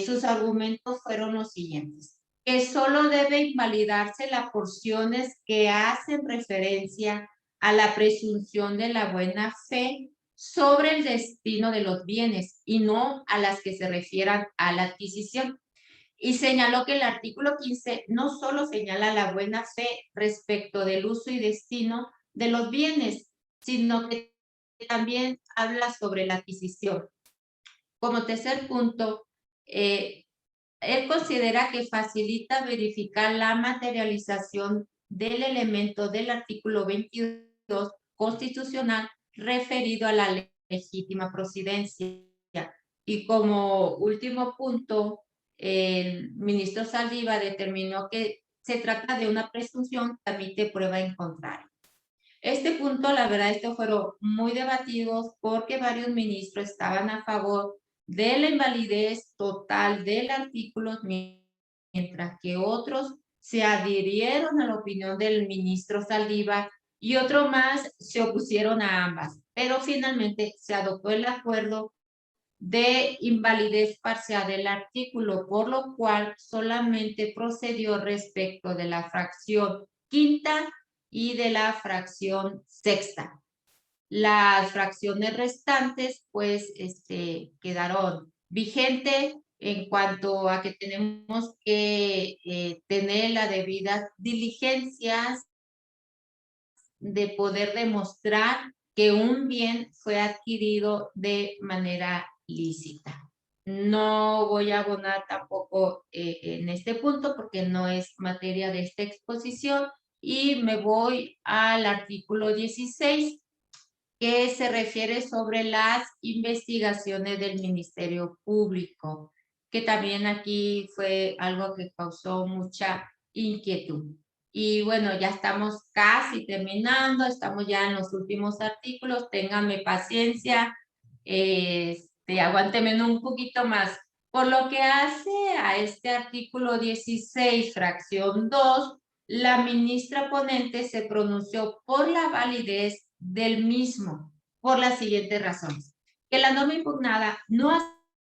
Sus argumentos fueron los siguientes: que solo debe invalidarse las porciones que hacen referencia a la presunción de la buena fe sobre el destino de los bienes y no a las que se refieran a la adquisición. Y señaló que el artículo 15 no solo señala la buena fe respecto del uso y destino de los bienes, sino que también habla sobre la adquisición. Como tercer punto, él considera que facilita verificar la materialización del elemento del artículo 22 constitucional referido a la legítima procedencia. Y como último punto, el ministro Saldívar determinó que se trata de una presunción que admite prueba en contrario. Este punto, la verdad, fueron muy debatidos porque varios ministros estaban a favor de la invalidez total del artículo, mientras que otros se adhirieron a la opinión del ministro Saldívar y otros más se opusieron a ambas. Pero finalmente se adoptó el acuerdo de invalidez parcial del artículo, por lo cual solamente procedió respecto de la fracción quinta y de la fracción sexta. Las fracciones restantes, pues, quedaron vigentes en cuanto a que tenemos que tener las debidas diligencias de poder demostrar que un bien fue adquirido de manera lícita. No voy a abonar tampoco en este punto porque no es materia de esta exposición, y me voy al artículo 16, que se refiere sobre las investigaciones del Ministerio Público, que también aquí fue algo que causó mucha inquietud. Y bueno, ya estamos casi terminando, estamos ya en los últimos artículos, ténganme paciencia, aguántenme un poquito más. Por lo que hace a este artículo 16, fracción 2, la ministra ponente se pronunció por la validez del mismo por las siguientes razones: que la norma impugnada no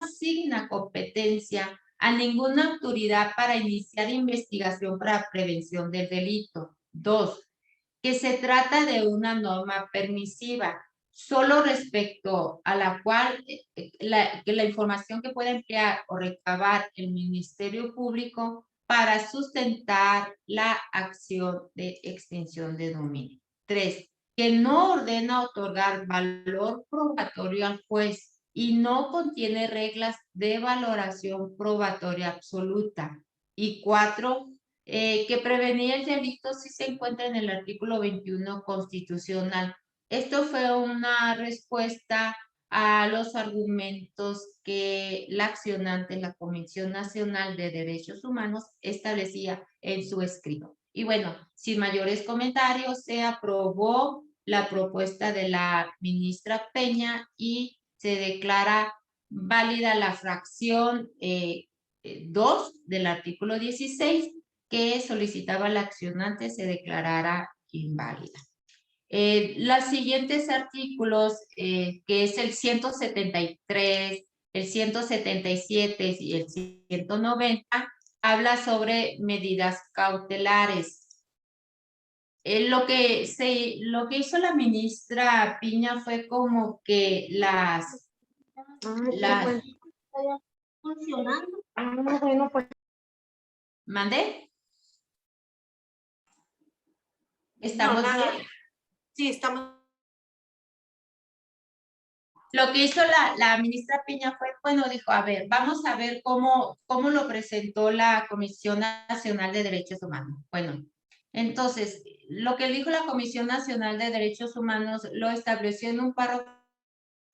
asigna competencia a ninguna autoridad para iniciar investigación para prevención del delito. 2, que se trata de una norma permisiva, solo respecto a la cual que la información que pueda emplear o recabar el Ministerio Público para sustentar la acción de extinción de dominio. 3. Que no ordena otorgar valor probatorio al juez y no contiene reglas de valoración probatoria absoluta. Y 4. Que prevenir el delito si se encuentra en el artículo 21 constitucional. Esto fue una respuesta a los argumentos que la accionante, la Comisión Nacional de Derechos Humanos, establecía en su escrito. Y bueno, sin mayores comentarios, se aprobó la propuesta de la ministra Peña y se declara válida la fracción 2 del artículo 16 que solicitaba la accionante se declarara inválida. Los siguientes artículos, que es el 173, el 177 y el 190, habla sobre medidas cautelares. Lo que hizo la ministra Piña fue como que funcionando. Bueno, pues. ¿Mandé? ¿Estamos bien? Sí, estamos. Lo que hizo la ministra Piña fue, bueno, dijo, a ver, vamos a ver cómo lo presentó la Comisión Nacional de Derechos Humanos. Bueno, entonces, lo que dijo la Comisión Nacional de Derechos Humanos lo estableció en un párrafo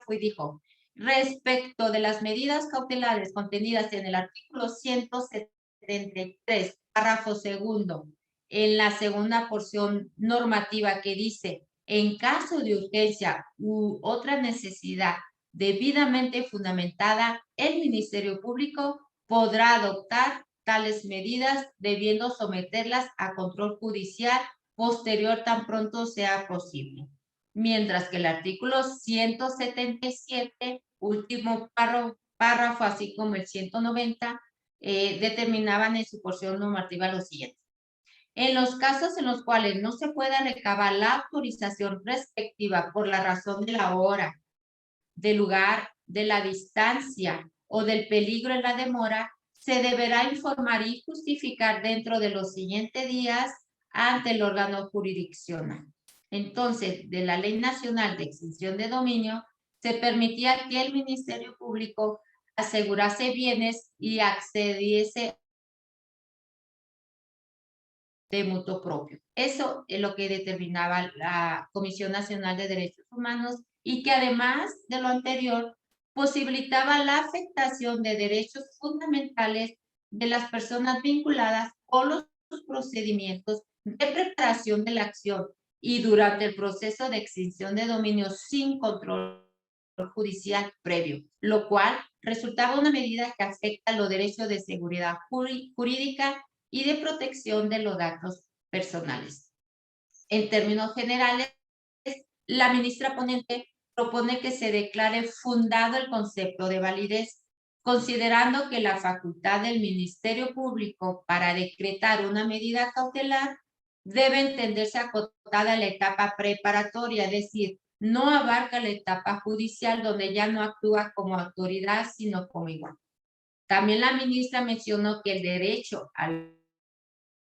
y dijo, respecto de las medidas cautelares contenidas en el artículo 173, párrafo segundo, en la segunda porción normativa que dice, en caso de urgencia u otra necesidad debidamente fundamentada, el Ministerio Público podrá adoptar tales medidas debiendo someterlas a control judicial posterior tan pronto sea posible. Mientras que el artículo 177, último párrafo, así como el 190, determinaban en su porción normativa lo siguiente. En los casos en los cuales no se pueda recabar la autorización respectiva por la razón de la hora, del lugar, de la distancia o del peligro en la demora, se deberá informar y justificar dentro de los siguientes días ante el órgano jurisdiccional. Entonces, de la Ley Nacional de Extinción de Dominio, se permitía que el Ministerio Público asegurase bienes y accediese de mutuo propio. Eso es lo que determinaba la Comisión Nacional de Derechos Humanos y que además de lo anterior, posibilitaba la afectación de derechos fundamentales de las personas vinculadas o los procedimientos de preparación de la acción y durante el proceso de extinción de dominio sin control judicial previo, lo cual resultaba una medida que afecta los derechos de seguridad jurídica y de protección de los datos personales. En términos generales, la ministra ponente propone que se declare fundado el concepto de validez, considerando que la facultad del Ministerio Público para decretar una medida cautelar debe entenderse acotada a la etapa preparatoria, es decir, no abarca la etapa judicial donde ya no actúa como autoridad, sino como igual. También la ministra mencionó que el derecho a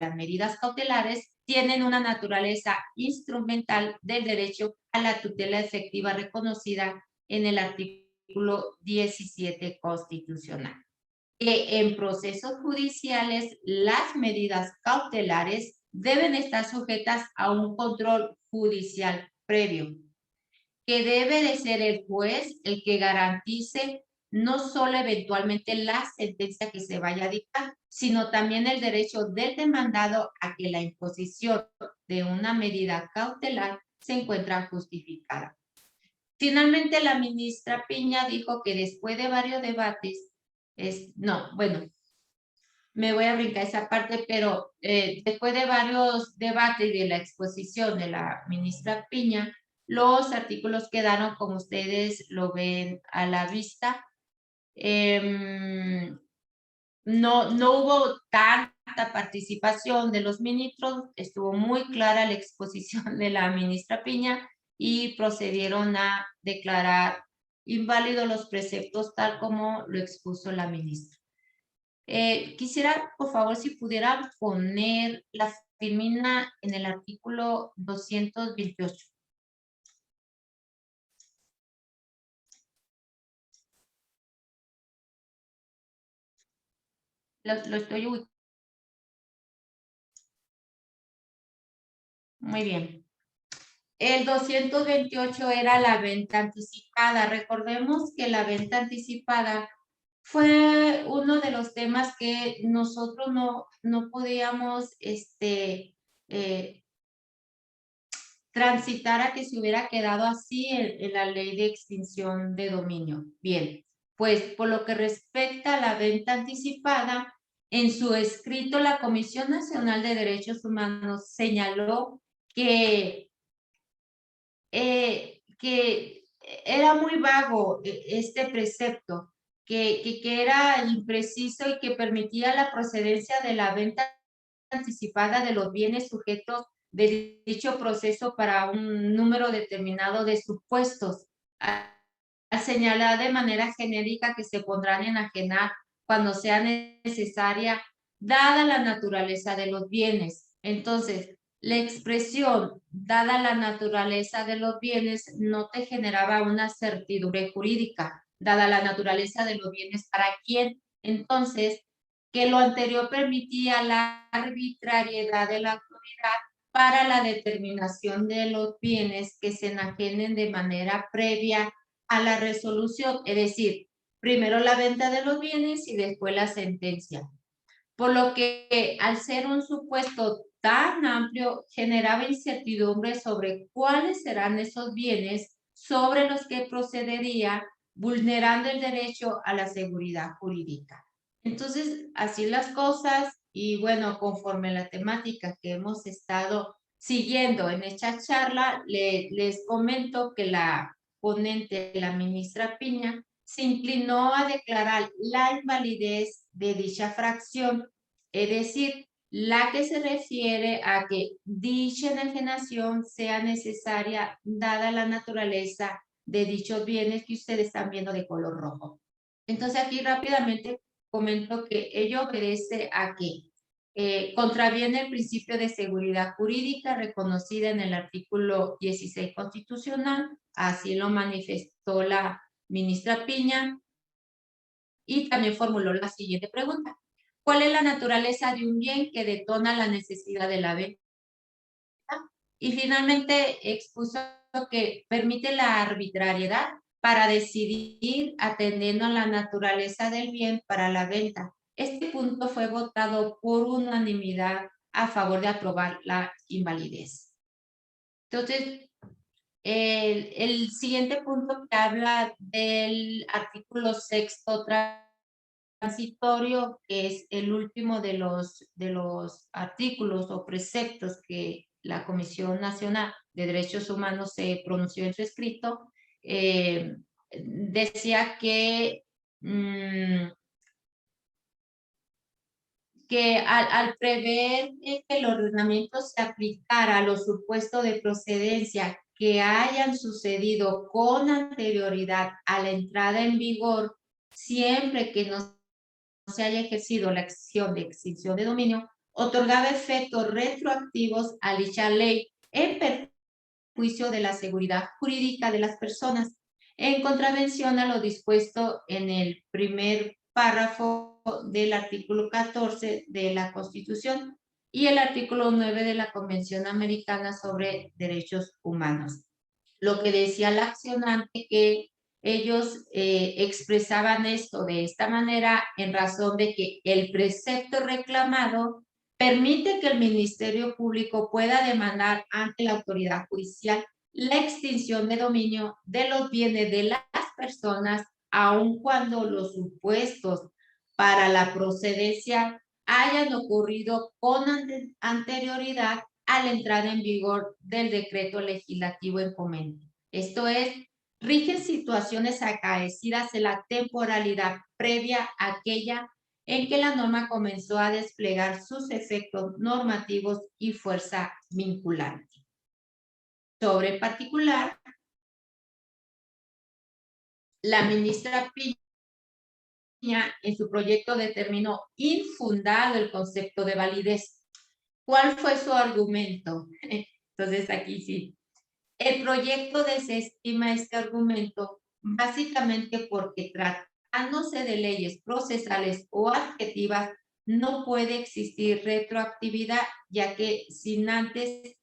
las medidas cautelares tienen una naturaleza instrumental del derecho a la tutela efectiva reconocida en el artículo 17 constitucional. Que en procesos judiciales las medidas cautelares deben estar sujetas a un control judicial previo, que debe de ser el juez el que garantice no solo eventualmente la sentencia que se vaya a dictar, sino también el derecho del demandado a que la imposición de una medida cautelar se encuentra justificada. Finalmente, la ministra Piña dijo que después de varios debates, me voy a brincar esa parte, pero después de varios debates de la exposición de la ministra Piña, los artículos quedaron como ustedes lo ven a la vista. no hubo tanta participación de los ministros, estuvo muy clara la exposición de la ministra Piña y procedieron a declarar inválidos los preceptos tal como lo expuso la ministra. Quisiera, por favor, si pudieran poner la firmina en el artículo 228. Lo estoy ubicando. Muy bien. El 228 era la venta anticipada. Recordemos que la venta anticipada fue uno de los temas que nosotros no podíamos transitar a que se hubiera quedado así en la ley de extinción de dominio. Bien, pues por lo que respecta a la venta anticipada, en su escrito la Comisión Nacional de Derechos Humanos señaló que era muy vago este precepto, que era impreciso y que permitía la procedencia de la venta anticipada de los bienes sujetos de dicho proceso para un número determinado de supuestos, al señalar de manera genérica que se podrán enajenar cuando sea necesaria, dada la naturaleza de los bienes. Entonces, la expresión, dada la naturaleza de los bienes, no te generaba una certidumbre jurídica, dada la naturaleza de los bienes, ¿para quién? Entonces, que lo anterior permitía la arbitrariedad de la autoridad para la determinación de los bienes que se enajenen de manera previa a la resolución, es decir, primero la venta de los bienes y después la sentencia. Por lo que al ser un supuesto tan amplio, generaba incertidumbre sobre cuáles serán esos bienes sobre los que procedería, vulnerando el derecho a la seguridad jurídica. Entonces, así las cosas, y bueno, conforme la temática que hemos estado siguiendo en esta charla, les comento que la ponente, la ministra Piña, se inclinó a declarar la invalidez de dicha fracción, es decir, la que se refiere a que dicha enajenación sea necesaria dada la naturaleza de dichos bienes que ustedes están viendo de color rojo. Entonces aquí rápidamente comento que ello obedece a que contraviene el principio de seguridad jurídica reconocida en el artículo 16 constitucional, así lo manifestó la ministra Piña, y también formuló la siguiente pregunta: ¿cuál es la naturaleza de un bien que detona la necesidad de la venta? Y finalmente expuso que permite la arbitrariedad para decidir atendiendo a la naturaleza del bien para la venta. Este punto fue votado por unanimidad a favor de aprobar la invalidez. Entonces, el siguiente punto que habla del artículo 6 transitorio, que es el último de los artículos o preceptos que la Comisión Nacional de Derechos Humanos se pronunció en su escrito, decía que al prever que el ordenamiento se aplicara a los supuestos de procedencia que hayan sucedido con anterioridad a la entrada en vigor, siempre que no se haya ejercido la acción de extinción de dominio, otorgaba efectos retroactivos a dicha ley en perjuicio de la seguridad jurídica de las personas, en contravención a lo dispuesto en el primer párrafo del artículo 14 de la Constitución y el artículo 9 de la Convención Americana sobre Derechos Humanos. Lo que decía la accionante, que ellos expresaban esto de esta manera en razón de que el precepto reclamado permite que el Ministerio Público pueda demandar ante la autoridad judicial la extinción de dominio de los bienes de las personas, aun cuando los supuestos para la procedencia hayan ocurrido con anterioridad a la entrada en vigor del decreto legislativo en comento. Esto es, rigen situaciones acaecidas en la temporalidad previa a aquella en que la norma comenzó a desplegar sus efectos normativos y fuerza vinculante. Sobre particular, la ministra Piña en su proyecto determinó infundado el concepto de validez. ¿Cuál fue su argumento? Entonces aquí sí. El proyecto desestima este argumento básicamente porque tratándose de leyes procesales o adjetivas no puede existir retroactividad, ya que sin antes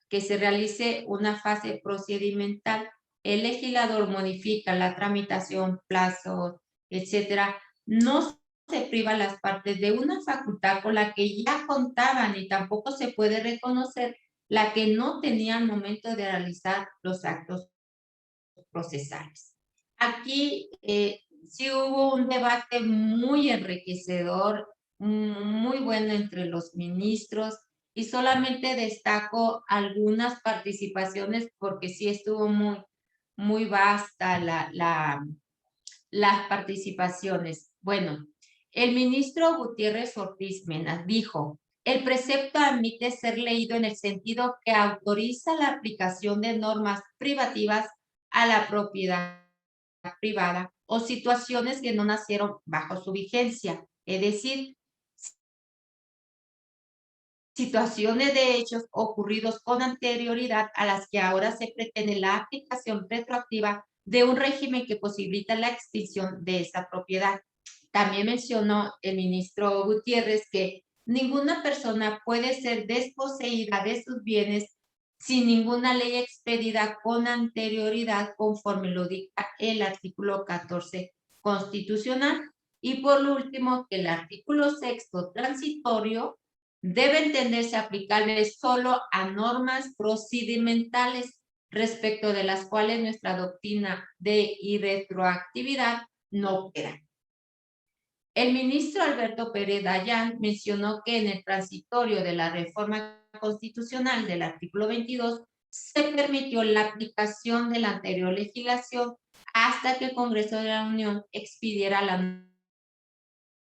que se realice una fase procedimental, el legislador modifica la tramitación, plazos, etcétera, no se priva a las partes de una facultad con la que ya contaban y tampoco se puede reconocer la que no tenía al momento de realizar los actos procesales. Aquí sí hubo un debate muy enriquecedor, muy bueno entre los ministros, y solamente destaco algunas participaciones porque sí estuvo muy vasta las participaciones. Bueno, el ministro Gutiérrez Ortiz Mena dijo: el precepto admite ser leído en el sentido que autoriza la aplicación de normas privativas a la propiedad privada o situaciones que no nacieron bajo su vigencia, es decir, situaciones de hechos ocurridos con anterioridad a las que ahora se pretende la aplicación retroactiva de un régimen que posibilita la extinción de esa propiedad. También mencionó el ministro Gutiérrez que ninguna persona puede ser desposeída de sus bienes sin ninguna ley expedida con anterioridad, conforme lo dicta el artículo 14 constitucional. Y por último, que el artículo 6 transitorio debe entenderse aplicable solo a normas procedimentales respecto de las cuales nuestra doctrina de irretroactividad no opera. El ministro Alberto Pérez Dayán mencionó que en el transitorio de la reforma constitucional del artículo 22 se permitió la aplicación de la anterior legislación hasta que el Congreso de la Unión expidiera la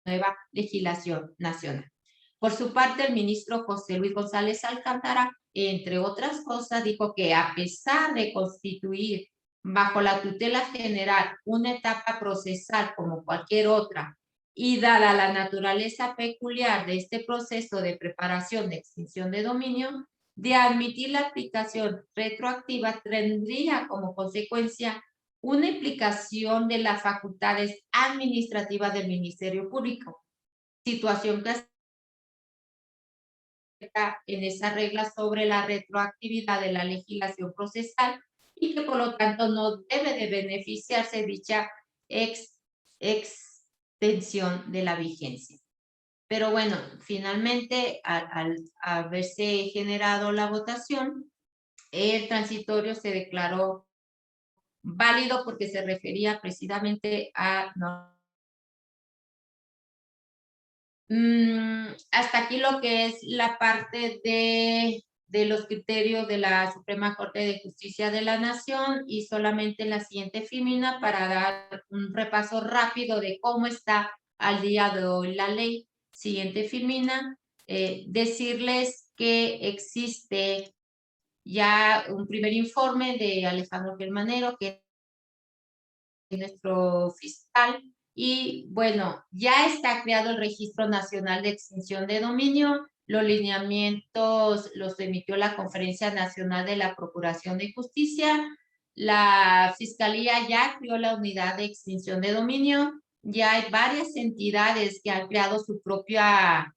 nueva legislación nacional. Por su parte, el ministro José Luis González Alcántara, entre otras cosas, dijo que a pesar de constituir bajo la tutela general una etapa procesal como cualquier otra, y dada la naturaleza peculiar de este proceso de preparación de extinción de dominio, de admitir la aplicación retroactiva tendría como consecuencia una implicación de las facultades administrativas del Ministerio Público, situación que en esa regla sobre la retroactividad de la legislación procesal y que por lo tanto no debe de beneficiarse dicha extensión de la vigencia. Pero bueno, finalmente al haberse generado la votación, el transitorio se declaró válido porque se refería precisamente a hasta aquí lo que es la parte de los criterios de la Suprema Corte de Justicia de la Nación, y solamente en la siguiente fémina para dar un repaso rápido de cómo está al día de hoy la ley. Siguiente fémina, decirles que existe ya un primer informe de Alejandro Germanero, que es nuestro fiscal. Y bueno, ya está creado el Registro Nacional de Extinción de Dominio. Los lineamientos los emitió la Conferencia Nacional de la Procuración de Justicia. La Fiscalía ya creó la Unidad de Extinción de Dominio. Ya hay varias entidades que han creado su propia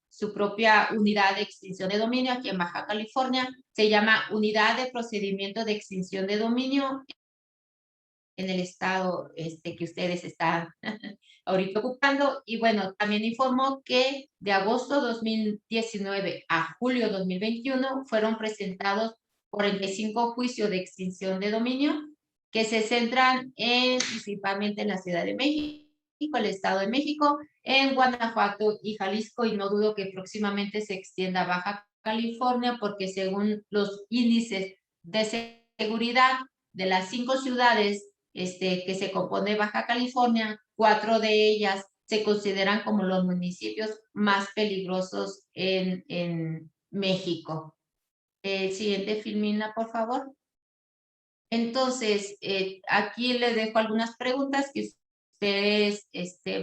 unidad de extinción de dominio aquí en Baja California. Se llama Unidad de Procedimiento de Extinción de Dominio en el estado que ustedes están ahorita ocupando. Y bueno, también informó que de agosto 2019 a julio 2021 fueron presentados 45 juicios de extinción de dominio que se centran principalmente en la Ciudad de México, el Estado de México, en Guanajuato y Jalisco, y no dudo que próximamente se extienda a Baja California, porque según los índices de seguridad de las 5 ciudades que se compone Baja California, 4 de ellas se consideran como los municipios más peligrosos en México. Siguiente, Filmina, por favor. Entonces, aquí les dejo algunas preguntas que ustedes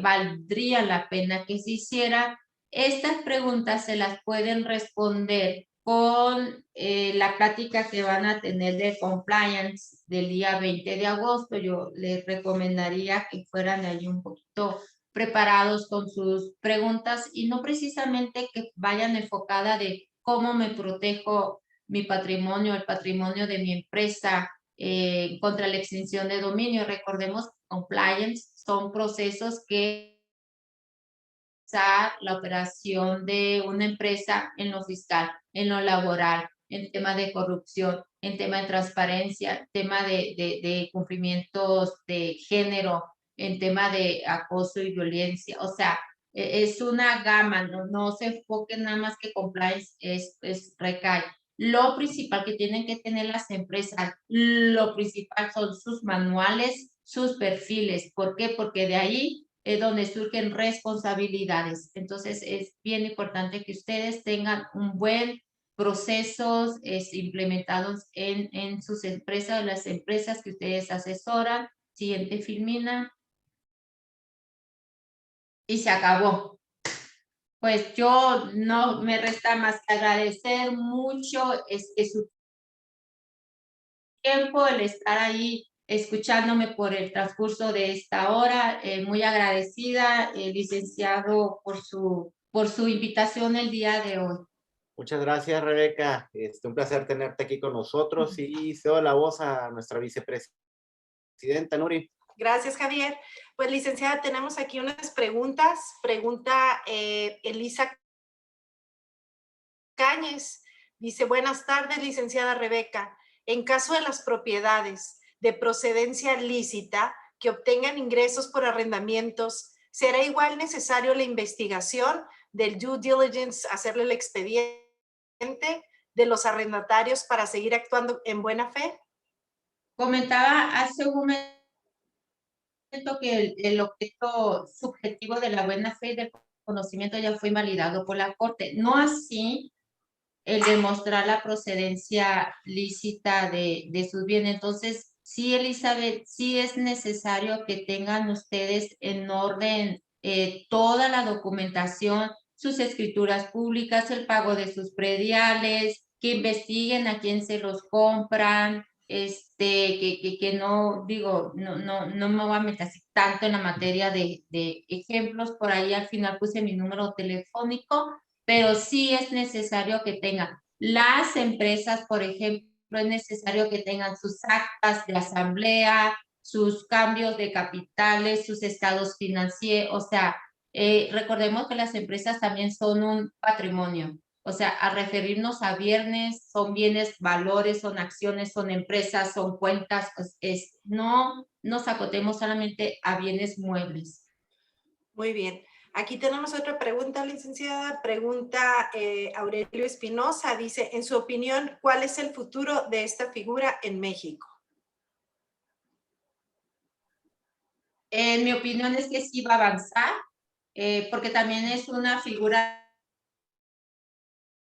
valdría la pena que se hicieran. Estas preguntas se las pueden responder con la plática que van a tener de compliance del día 20 de agosto. Yo les recomendaría que fueran ahí un poquito preparados con sus preguntas y no precisamente que vayan enfocada de cómo me protejo mi patrimonio, el patrimonio de mi empresa, contra la extinción de dominio. Recordemos, compliance son procesos que la operación de una empresa en lo fiscal, en lo laboral, en tema de corrupción, en tema de transparencia, tema de cumplimientos de género, en tema de acoso y violencia. O sea, es una gama, no se enfoquen nada más que compliance recae. Lo principal que tienen que tener las empresas, lo principal son sus manuales, sus perfiles. ¿Por qué? Porque de ahí es donde surgen responsabilidades. Entonces, es bien importante que ustedes tengan un buen procesos implementados en sus empresas, las empresas que ustedes asesoran. Siguiente, Filmina. Y se acabó. Pues yo no me resta más que agradecer mucho su tiempo, el estar ahí escuchándome por el transcurso de esta hora. Muy agradecida, licenciado, por su invitación el día de hoy. Muchas gracias, Rebeca. Un placer tenerte aquí con nosotros y cedo la voz a nuestra vicepresidenta, Nuri. Gracias, Javier. Pues, licenciada, tenemos aquí unas preguntas. Pregunta Elisa Cáñez. Dice, buenas tardes, licenciada Rebeca. En caso de las propiedades de procedencia lícita que obtengan ingresos por arrendamientos, ¿será igual necesario la investigación del due diligence, hacerle el expediente de los arrendatarios para seguir actuando en buena fe? Comentaba hace un momento que el objeto subjetivo de la buena fe y del conocimiento ya fue invalidado por la Corte. No así el demostrar la procedencia lícita de sus bienes. Entonces, sí, Elizabeth, sí es necesario que tengan ustedes en orden toda la documentación, sus escrituras públicas, el pago de sus prediales, que investiguen a quién se los compran, que no, digo, no me voy a meter así tanto en la materia de ejemplos. Por ahí al final puse mi número telefónico, pero sí es necesario que tengan. Las empresas, por ejemplo, es necesario que tengan sus actas de asamblea, sus cambios de capitales, sus estados financieros. O sea, recordemos que las empresas también son un patrimonio. O sea, a referirnos a bienes, son bienes, valores, son acciones, son empresas, son cuentas. No nos acotemos solamente a bienes muebles. Muy bien. Aquí tenemos otra pregunta, licenciada. Pregunta Aurelio Espinosa. Dice, en su opinión, ¿cuál es el futuro de esta figura en México? En mi opinión es que sí va a avanzar, porque también es una figura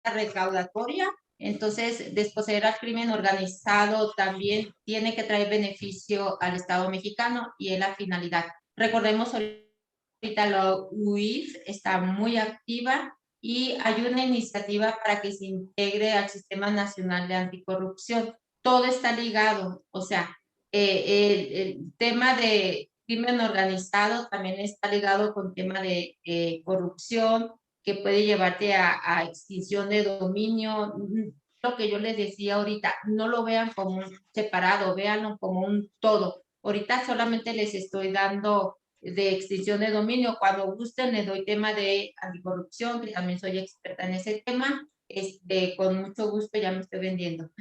recaudatoria. Entonces, desposeer al crimen organizado también tiene que traer beneficio al Estado mexicano y es la finalidad. Recordemos, ahorita la UIF está muy activa y hay una iniciativa para que se integre al Sistema Nacional de Anticorrupción. Todo está ligado, o sea, el tema de crimen organizado también está ligado con tema de corrupción, que puede llevarte a extinción de dominio. Lo que yo les decía ahorita, no lo vean como un separado, véanlo como un todo. Ahorita solamente les estoy dando de extinción de dominio. Cuando gusten les doy tema de anticorrupción, que también soy experta en ese tema. Con mucho gusto ya me estoy vendiendo.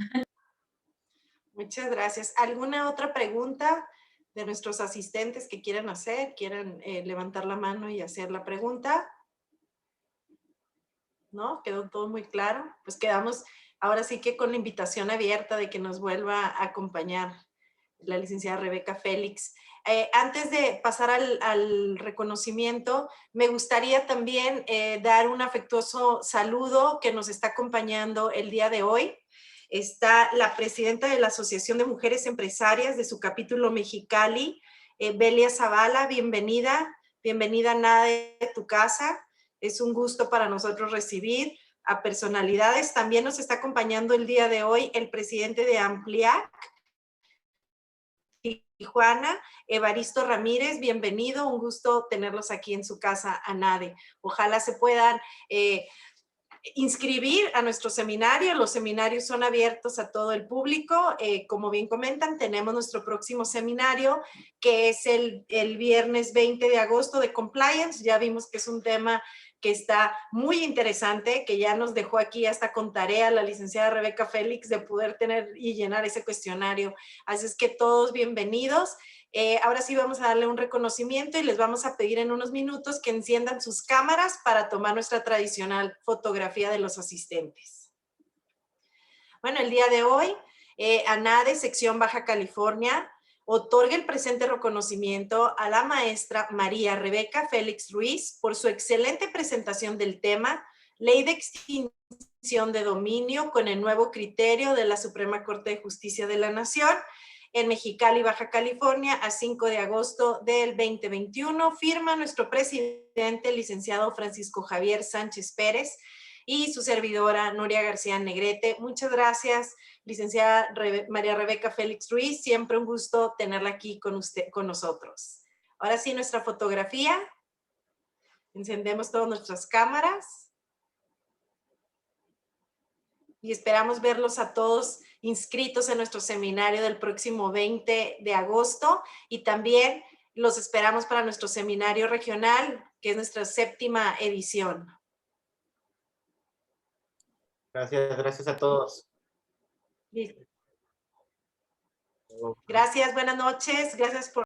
Muchas gracias. ¿Alguna otra pregunta de nuestros asistentes que quieran hacer? ¿Quieran levantar la mano y hacer la pregunta? ¿No? ¿Quedó todo muy claro? Pues quedamos ahora sí que con la invitación abierta de que nos vuelva a acompañar la licenciada Rebeca Félix. Antes de pasar al reconocimiento, me gustaría también dar un afectuoso saludo que nos está acompañando el día de hoy. Está la presidenta de la Asociación de Mujeres Empresarias de su capítulo Mexicali, Belia Zavala, bienvenida. Bienvenida, Nada de tu casa. Es un gusto para nosotros recibir a personalidades. También nos está acompañando el día de hoy el presidente de Ampliac, Tijuana, Evaristo Ramírez, bienvenido, un gusto tenerlos aquí en su casa, ANADE. Ojalá se puedan inscribir a nuestro seminario. Los seminarios son abiertos a todo el público. Como bien comentan, tenemos nuestro próximo seminario, que es el viernes 20 de agosto de Compliance. Ya vimos que es un tema que está muy interesante, que ya nos dejó aquí hasta con tarea la licenciada Rebeca Félix de poder tener y llenar ese cuestionario. Así es que todos bienvenidos. Ahora sí vamos a darle un reconocimiento y les vamos a pedir en unos minutos que enciendan sus cámaras para tomar nuestra tradicional fotografía de los asistentes. Bueno, el día de hoy, ANADE, sección Baja California, otorga el presente reconocimiento a la maestra María Rebeca Félix Ruiz por su excelente presentación del tema Ley de Extinción de Dominio con el nuevo criterio de la Suprema Corte de Justicia de la Nación en Mexicali, Baja California, a 5 de agosto del 2021. Firma nuestro presidente, el licenciado Francisco Javier Sánchez Pérez, y su servidora Nuria García Negrete. Muchas gracias, licenciada María Rebeca Félix Ruiz. Siempre un gusto tenerla aquí con nosotros. Ahora sí, nuestra fotografía. Encendemos todas nuestras cámaras. Y esperamos verlos a todos inscritos en nuestro seminario del próximo 20 de agosto. Y también los esperamos para nuestro seminario regional, que es nuestra 7ª edición. Gracias a todos. Listo. Gracias, buenas noches. Gracias por